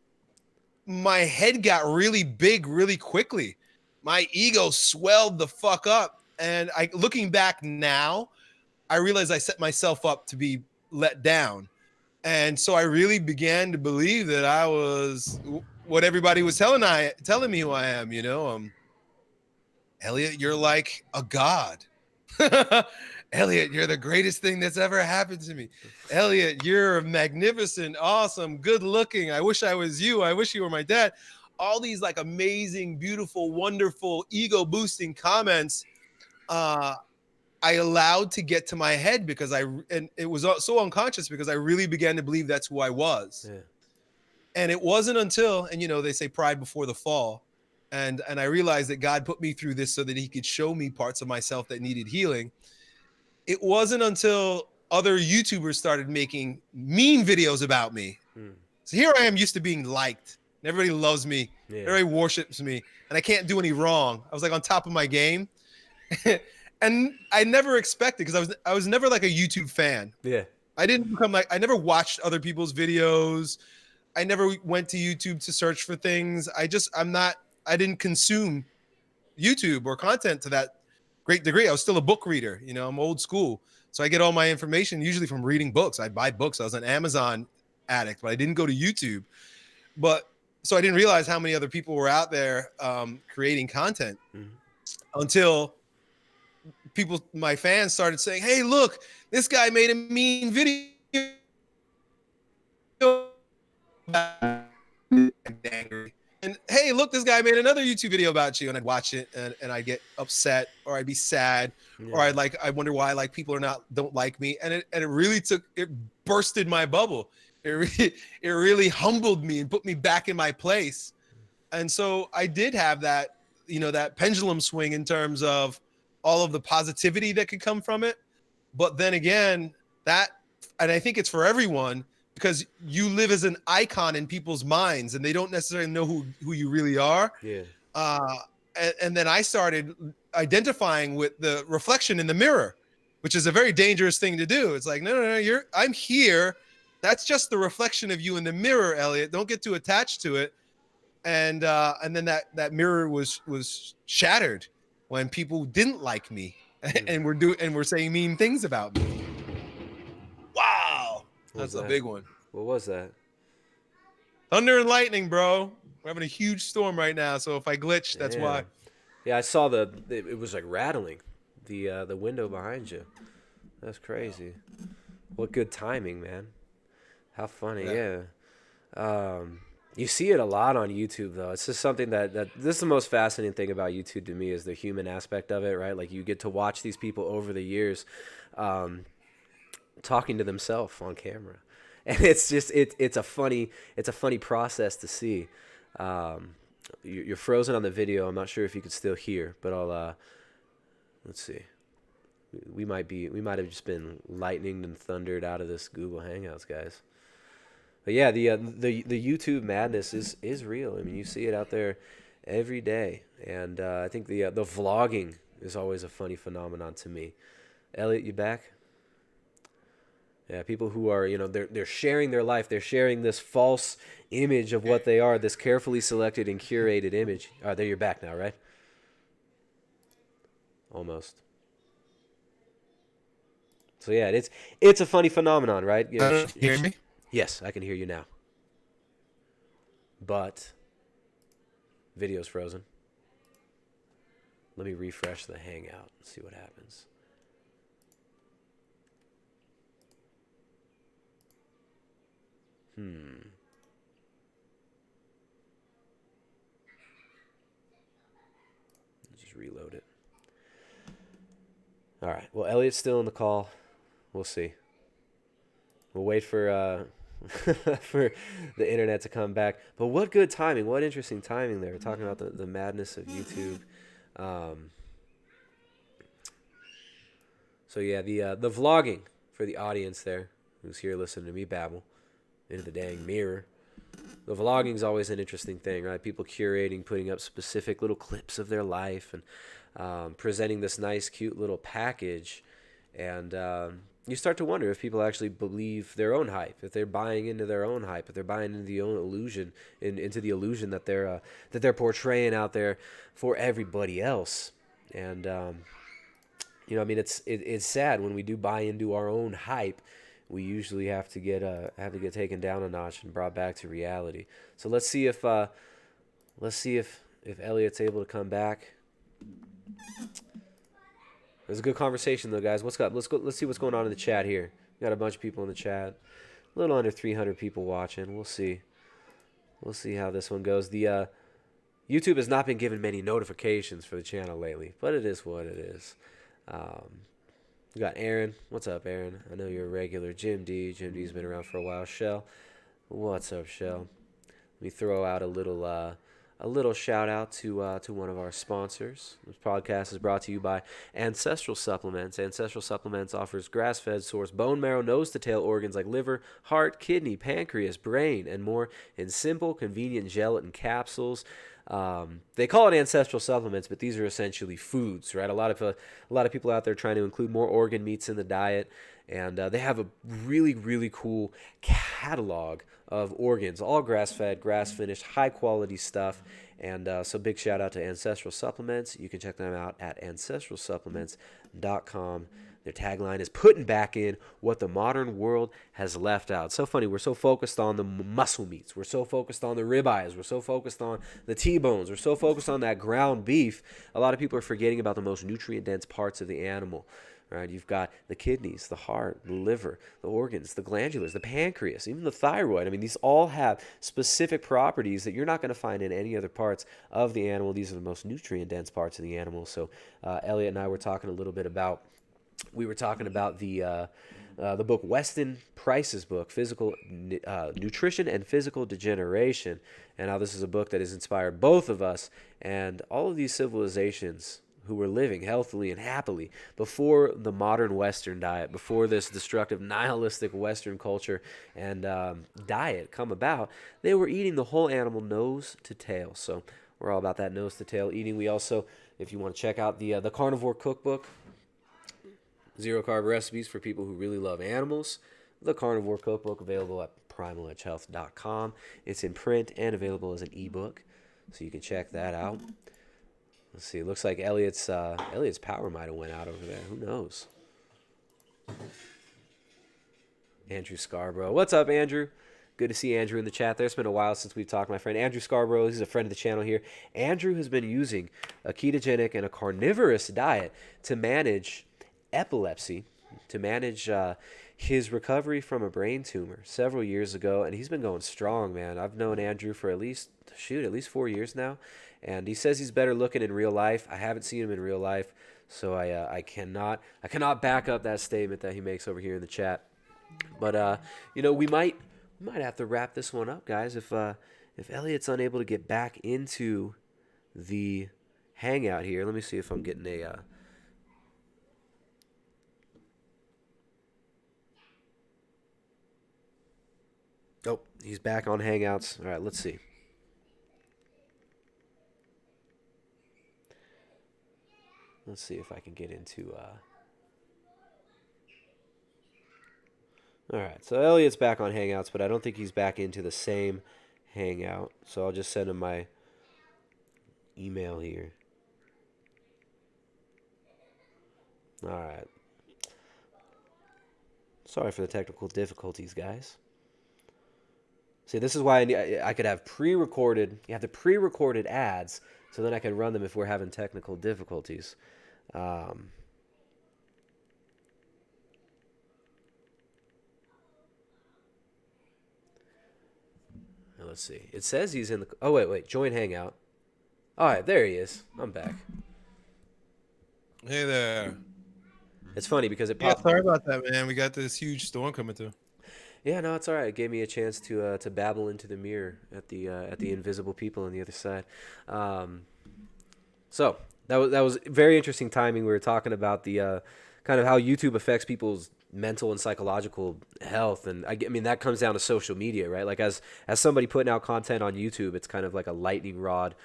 my head got really big really quickly. My ego swelled the fuck up. And looking back now, I realized I set myself up to be let down. And so I really began to believe that I was what everybody was telling me who I am, Elliott, you're like a god. Elliott, you're the greatest thing that's ever happened to me. Elliott, you're magnificent, awesome, good looking. I wish I was you. I wish you were my dad. All these like amazing, beautiful, wonderful, ego boosting comments I allowed to get to my head and it was so unconscious because I really began to believe that's who I was. Yeah. And it wasn't until, and they say pride before the fall. And I realized that God put me through this so that he could show me parts of myself that needed healing. It wasn't until other YouTubers started making mean videos about me. So here I am used to being liked. Everybody loves me. Yeah. Everybody worships me. And I can't do any wrong. I was like on top of my game. And I never expected, because I was never like a YouTube fan. Yeah. I never watched other people's videos. I never went to YouTube to search for things. I didn't consume YouTube or content to that great degree. I was still a book reader. I'm old school. So I get all my information usually from reading books. I buy books. I was an Amazon addict, but I didn't go to YouTube. So I didn't realize how many other people were out there creating content until my fans started saying, hey, look, this guy made a mean video. Angry. And hey, look, this guy made another YouTube video about you. And I'd watch it and I'd get upset, or I'd be sad, or I wonder why people don't like me. And it really bursted my bubble. It really humbled me and put me back in my place. And so I did have that, that pendulum swing in terms of all of the positivity that could come from it. But then again, and I think it's for everyone, because you live as an icon in people's minds and they don't necessarily know who you really are. Yeah. And then I started identifying with the reflection in the mirror, which is a very dangerous thing to do. It's like, no, I'm here. That's just the reflection of you in the mirror, Elliott. Don't get too attached to it. And then that mirror was shattered when people didn't like me and were saying mean things about me. Wow. That's a big one. What was that? Thunder and lightning, bro. We're having a huge storm right now, so if I glitch, that's why. Yeah, I saw it was like rattling the window behind you. That's crazy. What good timing, man. How funny, yeah. You see it a lot on YouTube, though. It's just something that this is the most fascinating thing about YouTube to me, is the human aspect of it, right? Like, you get to watch these people over the years talking to themselves on camera. And it's just it's a funny process to see. You're frozen on the video. I'm not sure if you could still hear, but I'll let's see. We might have just been lightninged and thundered out of this Google Hangouts, guys. But yeah, the YouTube madness is real. I mean, you see it out there every day, and I think the vlogging is always a funny phenomenon to me. Elliot, you back? Yeah, people who are, they're sharing their life. They're sharing this false image of what they are, this carefully selected and curated image. All right, there, you're back now, right? Almost. So yeah, it's a funny phenomenon, right? Hear me? Yes, I can hear you now. But video's frozen. Let me refresh the Hangout and see what happens. Just reload it. All right. Well, Elliot's still in the call. We'll see. We'll wait for for the internet to come back. But what good timing! What interesting timing there. Talking about the madness of YouTube. So yeah, the vlogging for the audience there who's here listening to me babble into the dang mirror. The vlogging is always an interesting thing, right? People curating, putting up specific little clips of their life and presenting this nice, cute little package. And you start to wonder if people actually believe their own hype, if they're buying into their own hype, if they're buying into the own illusion, into the illusion that they're portraying out there for everybody else. And I mean, it's sad when we do buy into our own hype. We usually have to get taken down a notch and brought back to reality. So let's see if Elliott's able to come back. It was a good conversation though, guys. What's up? Let's see what's going on in the chat here. We got a bunch of people in the chat. A little under 300 people watching. We'll see. We'll see how this one goes. The YouTube has not been given many notifications for the channel lately, but it is what it is. We got Aaron. What's up, Aaron? I know you're a regular. Jim D. Jim D's been around for a while. Shell. What's up, Shell? Let me throw out a little shout out to one of our sponsors. This podcast is brought to you by Ancestral Supplements. Ancestral Supplements offers grass-fed source bone marrow, nose-to-tail organs like liver, heart, kidney, pancreas, brain, and more in simple, convenient gelatin capsules. They call it ancestral supplements, but these are essentially foods, right? A lot of people out there trying to include more organ meats in the diet, and they have a really, really cool catalog of organs, all grass-fed, grass-finished, high-quality stuff. And so big shout out to Ancestral Supplements. You can check them out at ancestralsupplements.com. Their tagline is putting back in what the modern world has left out. So funny. We're so focused on the muscle meats. We're so focused on the ribeyes. We're so focused on the T-bones. We're so focused on that ground beef. A lot of people are forgetting about the most nutrient-dense parts of the animal. Right? You've got the kidneys, the heart, the liver, the organs, the glandulars, the pancreas, even the thyroid. I mean, these all have specific properties that you're not going to find in any other parts of the animal. These are the most nutrient-dense parts of the animal. So Elliot and I were talking a little bit about the book Weston Price's book, Physical Nutrition and Physical Degeneration, and how this is a book that has inspired both of us and all of these civilizations who were living healthily and happily before the modern Western diet, before this destructive, nihilistic Western culture and diet come about. They were eating the whole animal nose to tail. So we're all about that nose to tail eating. We also, if you want to check out the Carnivore Cookbook, Zero Carb Recipes for people who really love animals. The Carnivore Cookbook available at primaledgehealth.com. It's in print and available as an ebook, so you can check that out. Let's see. It looks like Elliott's power might have went out over there. Who knows? Andrew Scarborough. What's up, Andrew? Good to see Andrew in the chat there. It's been a while since we've talked. My friend Andrew Scarborough, he's a friend of the channel here. Andrew has been using a ketogenic and a carnivorous diet to manage epilepsy, to manage his recovery from a brain tumor several years ago, and he's been going strong, man. I've known Andrew for at least 4 years now, and he says he's better looking in real life. I haven't seen him in real life, so I cannot back up that statement that he makes over here in the chat. But we might have to wrap this one up, guys. If If Elliott's unable to get back into the hangout here, let me see if I'm getting a. Oh, he's back on Hangouts. All right, let's see. Let's see if I can get into. All right, so Elliott's back on Hangouts, but I don't think he's back into the same Hangout. So I'll just send him my email here. All right. Sorry for the technical difficulties, guys. See, this is why I could have pre-recorded. You have the pre-recorded ads, so then I can run them if we're having technical difficulties. Um, let's see. It says he's in the. Oh wait. Join Hangout. All right, there he is. I'm back. Hey there. It's funny because it Yeah, popped. sorry about that, man. We got this huge storm coming through. Yeah, no, it's all right. It gave me a chance to babble into the mirror at the invisible people on the other side. Um, so that was very interesting timing. We were talking about the kind of how YouTube affects people's mental and psychological health, and I mean that comes down to social media, right? Like as somebody putting out content on YouTube, it's kind of like a lightning rod.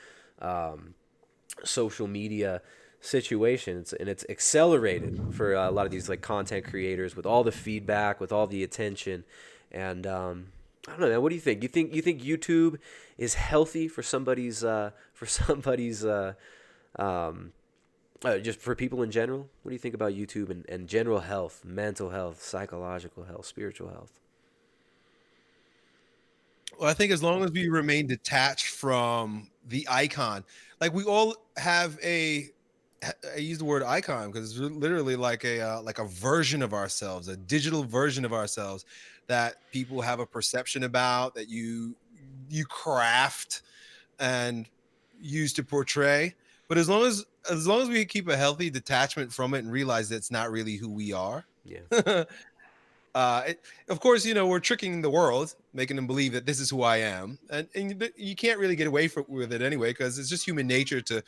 Social media situations, and it's accelerated for a lot of these like content creators with all the feedback, with all the attention. And I don't know, man, what do you think? You think YouTube is healthy for somebody's just for people in general? What do you think about YouTube and general health, mental health, psychological health, spiritual health? Well, I think as long as we remain detached from the icon, like we all have I use the word icon because it's literally like a version of ourselves, a digital version of ourselves that people have a perception about that you craft and use to portray. But as long as we keep a healthy detachment from it and realize that it's not really who we are, Yeah. of course, we're tricking the world, making them believe that this is who I am, and you can't really get away with it anyway because it's just human nature to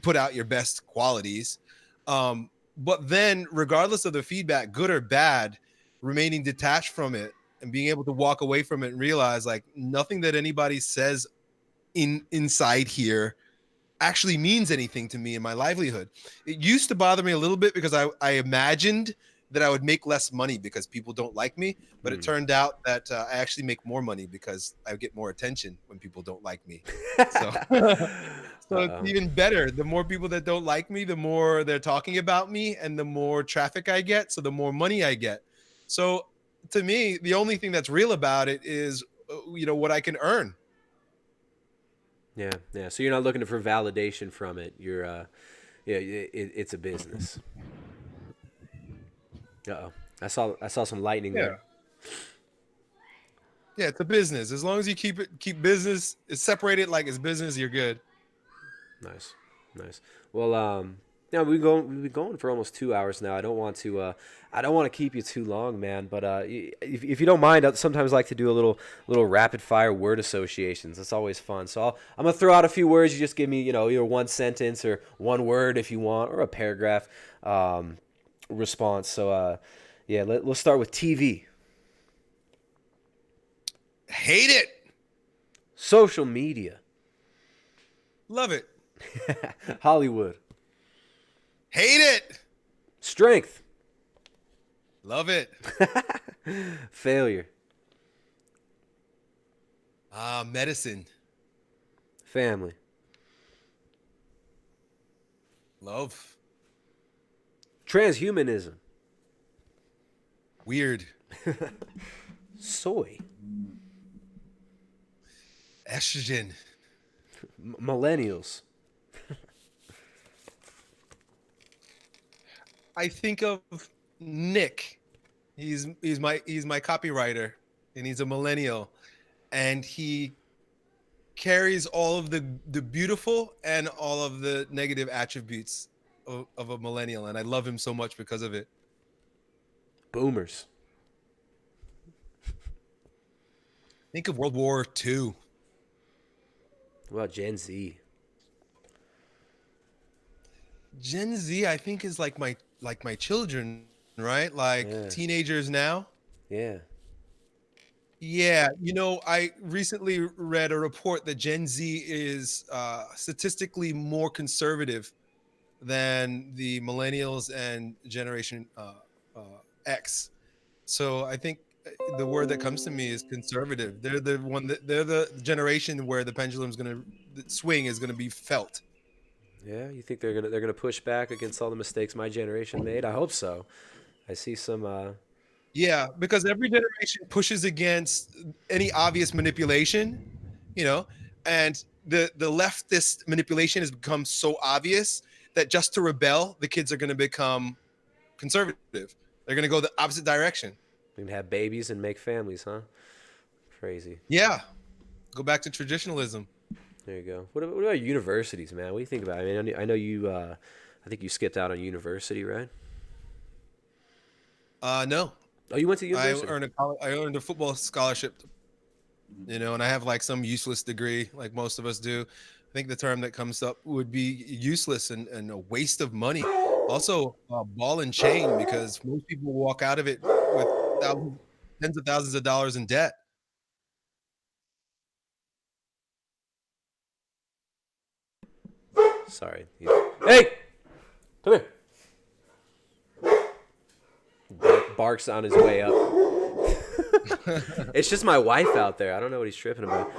put out your best qualities. But then, regardless of the feedback, good or bad, remaining detached from it and being able to walk away from it and realize like nothing that anybody says inside here actually means anything to me in my livelihood. It used to bother me a little bit because I imagined that I would make less money because people don't like me, but it Hmm. turned out that I actually make more money because I get more attention when people don't like me. So, so it's Uh-oh. even better. The more people that don't like me, the more they're talking about me, and the more traffic I get, so the more money I get. So, to me, the only thing that's real about it is, what I can earn. Yeah. So you're not looking for validation from it. You're yeah, it's a business. Uh-oh. I saw some lightning Yeah. there. Yeah, it's a business. As long as you keep business, it's separated like it's business, you're good. Nice. Nice. Well, yeah, we've been going for almost 2 hours now. I don't want to keep you too long, man. But if you don't mind, I sometimes like to do a little rapid fire word associations. It's always fun. So I'm gonna throw out a few words. You just give me, either one sentence or one word if you want, or a paragraph response. So yeah, let's start with TV, Hate it. social media, Love it. Hollywood, Hate it. strength, Love it. failure, Medicine. family, Love. transhumanism, Weird. soy, Estrogen. millennials, I think of Nick. He's my copywriter, and he's a millennial, and he carries all of the beautiful and all of the negative attributes of a millennial, and I love him so much because of it. boomers, Think of World War II. What about Gen Z? Gen Z, I think, is like my children, right? Like Yeah, teenagers now. yeah. Yeah, I recently read a report that Gen Z is statistically more conservative than the millennials and Generation uh, X. So I think the word that comes to me is conservative. They're the generation where the pendulum's gonna the swing is gonna be felt. Yeah, you think they're gonna push back against all the mistakes my generation made? I hope so. I see some. Yeah, because every generation pushes against any obvious manipulation, you know, and the leftist manipulation has become so obvious that just to rebel, the kids are going to become conservative. They're going to go the opposite direction. We can have babies and make families, huh? Crazy. Yeah, go back to traditionalism. There you go. What about universities, man? What do you think about it? I mean, I know you. I think you skipped out on university, right? No, Oh, you went to I university. earned a football scholarship, and I have like some useless degree, like most of us do. I think the term that comes up would be useless and a waste of money. Also, ball and chain, because most people walk out of it with thousands, tens of thousands of dollars in debt. Sorry. Hey, come here. Barks on his way up. It's just my wife out there. I don't know what he's tripping about.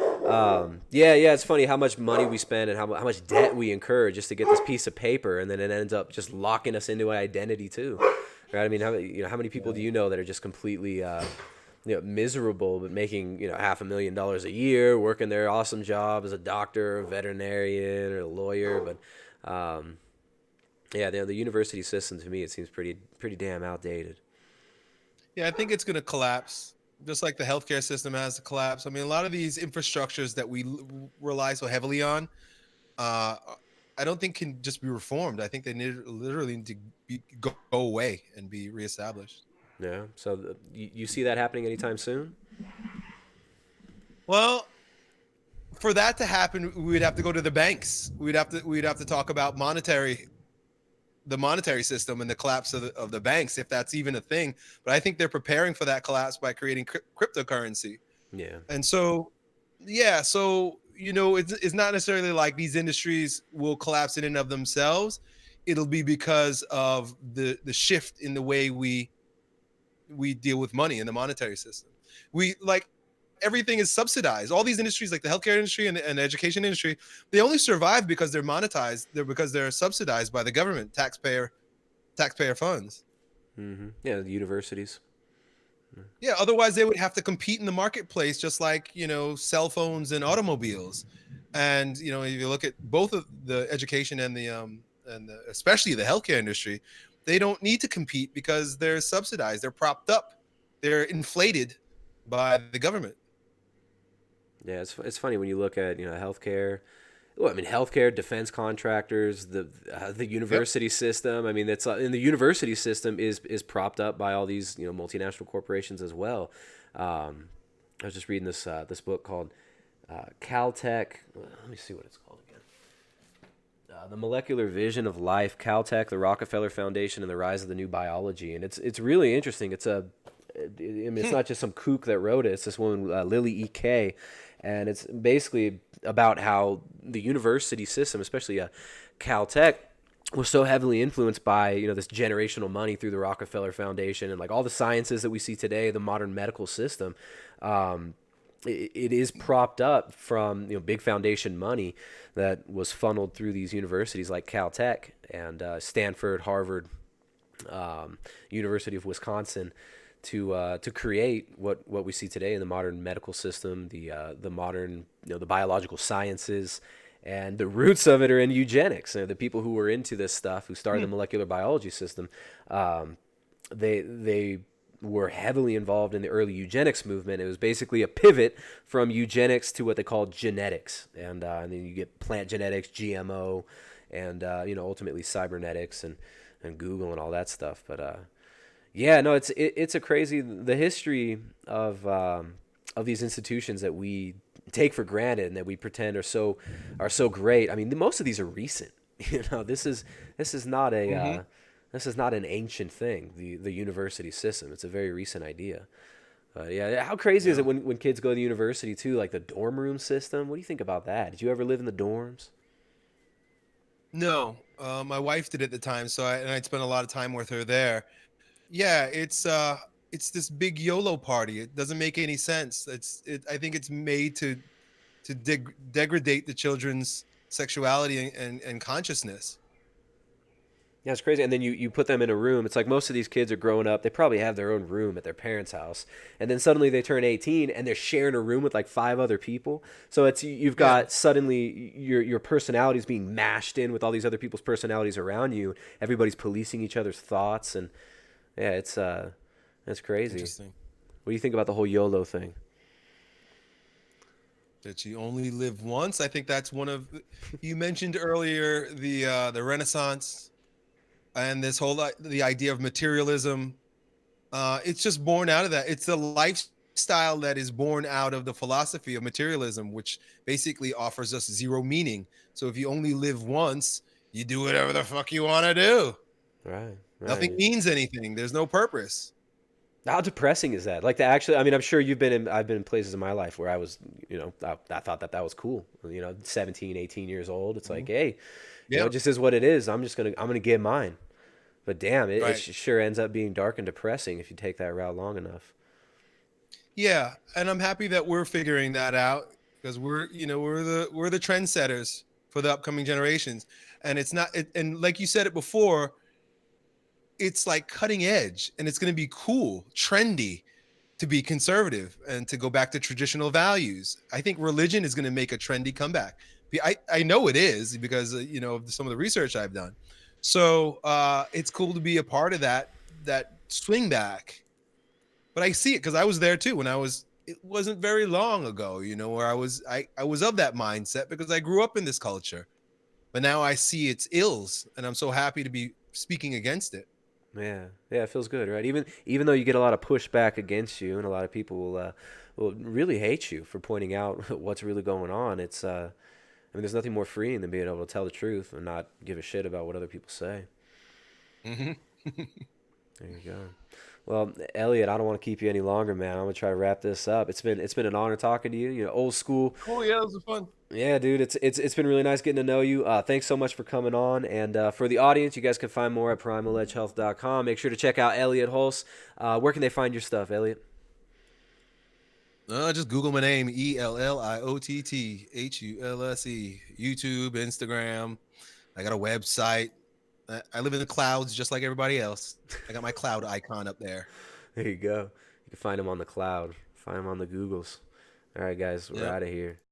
Yeah. It's funny how much money we spend and how much debt we incur just to get this piece of paper, and then it ends up just locking us into an identity too. Right? I mean, how many people do you know that are just completely miserable, but making $500,000 a year, working their awesome job as a doctor, a veterinarian, or a lawyer, but yeah, the university system to me it seems pretty damn outdated. Yeah, I think it's going to collapse, just like the healthcare system has to collapse. I mean, a lot of these infrastructures that we rely so heavily on, uh, I don't think can just be reformed. I think they literally need to go away and be reestablished. Yeah. So you see that happening anytime soon? Well, for that to happen, we'd have to go to the banks. We'd have to talk about the monetary system and the collapse of the banks, if that's even a thing. But I think they're preparing for that collapse by creating cryptocurrency. Yeah. And so, yeah, so it's not necessarily like these industries will collapse in and of themselves. It'll be because of the shift in the way we deal with money in the monetary system. We like everything is subsidized. All these industries, like the healthcare industry and the education industry, they only survive because they're monetized. They're because they're subsidized by the government, taxpayer funds. Yeah, the universities. Yeah, otherwise they would have to compete in the marketplace, just like cell phones and automobiles. And if you look at both of the education and especially the healthcare industry, they don't need to compete because they're subsidized, they're propped up, they're inflated by the government. Yeah, it's funny when you look at healthcare. Well, I mean, healthcare, defense contractors, the Yep. university system. I mean, that's and the university system is propped up by all these multinational corporations as well. Um, I was just reading this book called Caltech. Let me see what it's called again. The Molecular Vision of Life, Caltech, the Rockefeller Foundation, and the Rise of the New Biology. And it's really interesting. I mean, it's not just some kook that wrote it. It's this woman, Lily E.K., and it's basically about how the university system, especially Caltech, was so heavily influenced by this generational money through the Rockefeller Foundation and like all the sciences that we see today, the modern medical system. It is propped up from big foundation money that was funneled through these universities like Caltech and Stanford, Harvard, University of Wisconsin to create what we see today in the modern medical system, the modern the biological sciences, and the roots of it are in eugenics. The people who were into this stuff, who started the molecular biology system, they were heavily involved in the early eugenics movement. It was basically a pivot from eugenics to what they called genetics, and then you get plant genetics, GMO, and ultimately cybernetics and Google and all that stuff. But yeah, no, it's a crazy the history of these institutions that we take for granted and that we pretend are so great. I mean, most of these are recent. This is not a Hmm. this is not an ancient thing. The university system. It's a very recent idea. Yeah, how crazy is Yeah. it when kids go to university too? Like the dorm room system. What do you think about that? Did you ever live in the dorms? No, my wife did at the time, so I'd spent a lot of time with her there. Yeah, it's this big YOLO party. It doesn't make any sense. I think it's made to degrade the children's sexuality and consciousness. Yeah, it's crazy. And then you put them in a room. It's like most of these kids are growing up. They probably have their own room at their parents' house. And then suddenly they turn 18 and they're sharing a room with like five other people. So you've Yeah, got suddenly your personalities being mashed in with all these other people's personalities around you. Everybody's policing each other's thoughts and yeah, it's crazy. interesting. What do you think about the whole YOLO thing? That you only live once. I think that's one of you mentioned earlier the Renaissance and this whole the idea of materialism. It's just born out of that. It's a lifestyle that is born out of the philosophy of materialism, which basically offers us zero meaning. So if you only live once, you do whatever the fuck you want to do. Right, Nothing right. means anything. There's no purpose. How depressing is that? Like to actually, I mean, I'm sure I've been in places in my life where I was, I thought that was cool. 17, 18 years old. It's like, Mhm. hey, Yeah, it just is what it is. I'm gonna get mine. But damn, it right. sure ends up being dark and depressing if you take that route long enough. Yeah, and I'm happy that we're figuring that out because we're the trendsetters for the upcoming generations. And it's not and like you said it before, it's like cutting edge and it's going to be cool, trendy to be conservative and to go back to traditional values. I think religion is going to make a trendy comeback. I know it is because of some of the research I've done. So it's cool to be a part of that swing back. But I see it because I was there too when I was. It wasn't very long ago, where I was of that mindset because I grew up in this culture. But now I see its ills, and I'm so happy to be speaking against it. Yeah, yeah, it feels good, right? Even though you get a lot of pushback against you, and a lot of people will really hate you for pointing out what's really going on. I mean, there's nothing more freeing than being able to tell the truth and not give a shit about what other people say. Hmm. There you go. Well, Elliot, I don't want to keep you any longer, man. I'm gonna try to wrap this up. It's been an honor talking to you. Old school. Cool. Yeah, it was fun. Yeah, dude. It's been really nice getting to know you. Thanks so much for coming on. And for the audience, you guys can find more at primaledgehealth.com. Make sure to check out Elliott Hulse. Where can they find your stuff, Elliot? Just Google my name, ELLIOTTHULSE. YouTube, Instagram. I got a website. I live in the clouds just like everybody else. I got my cloud icon up there. There you go. You can find him on the cloud. Find him on the Googles. All right, guys, we're Yep. out of here.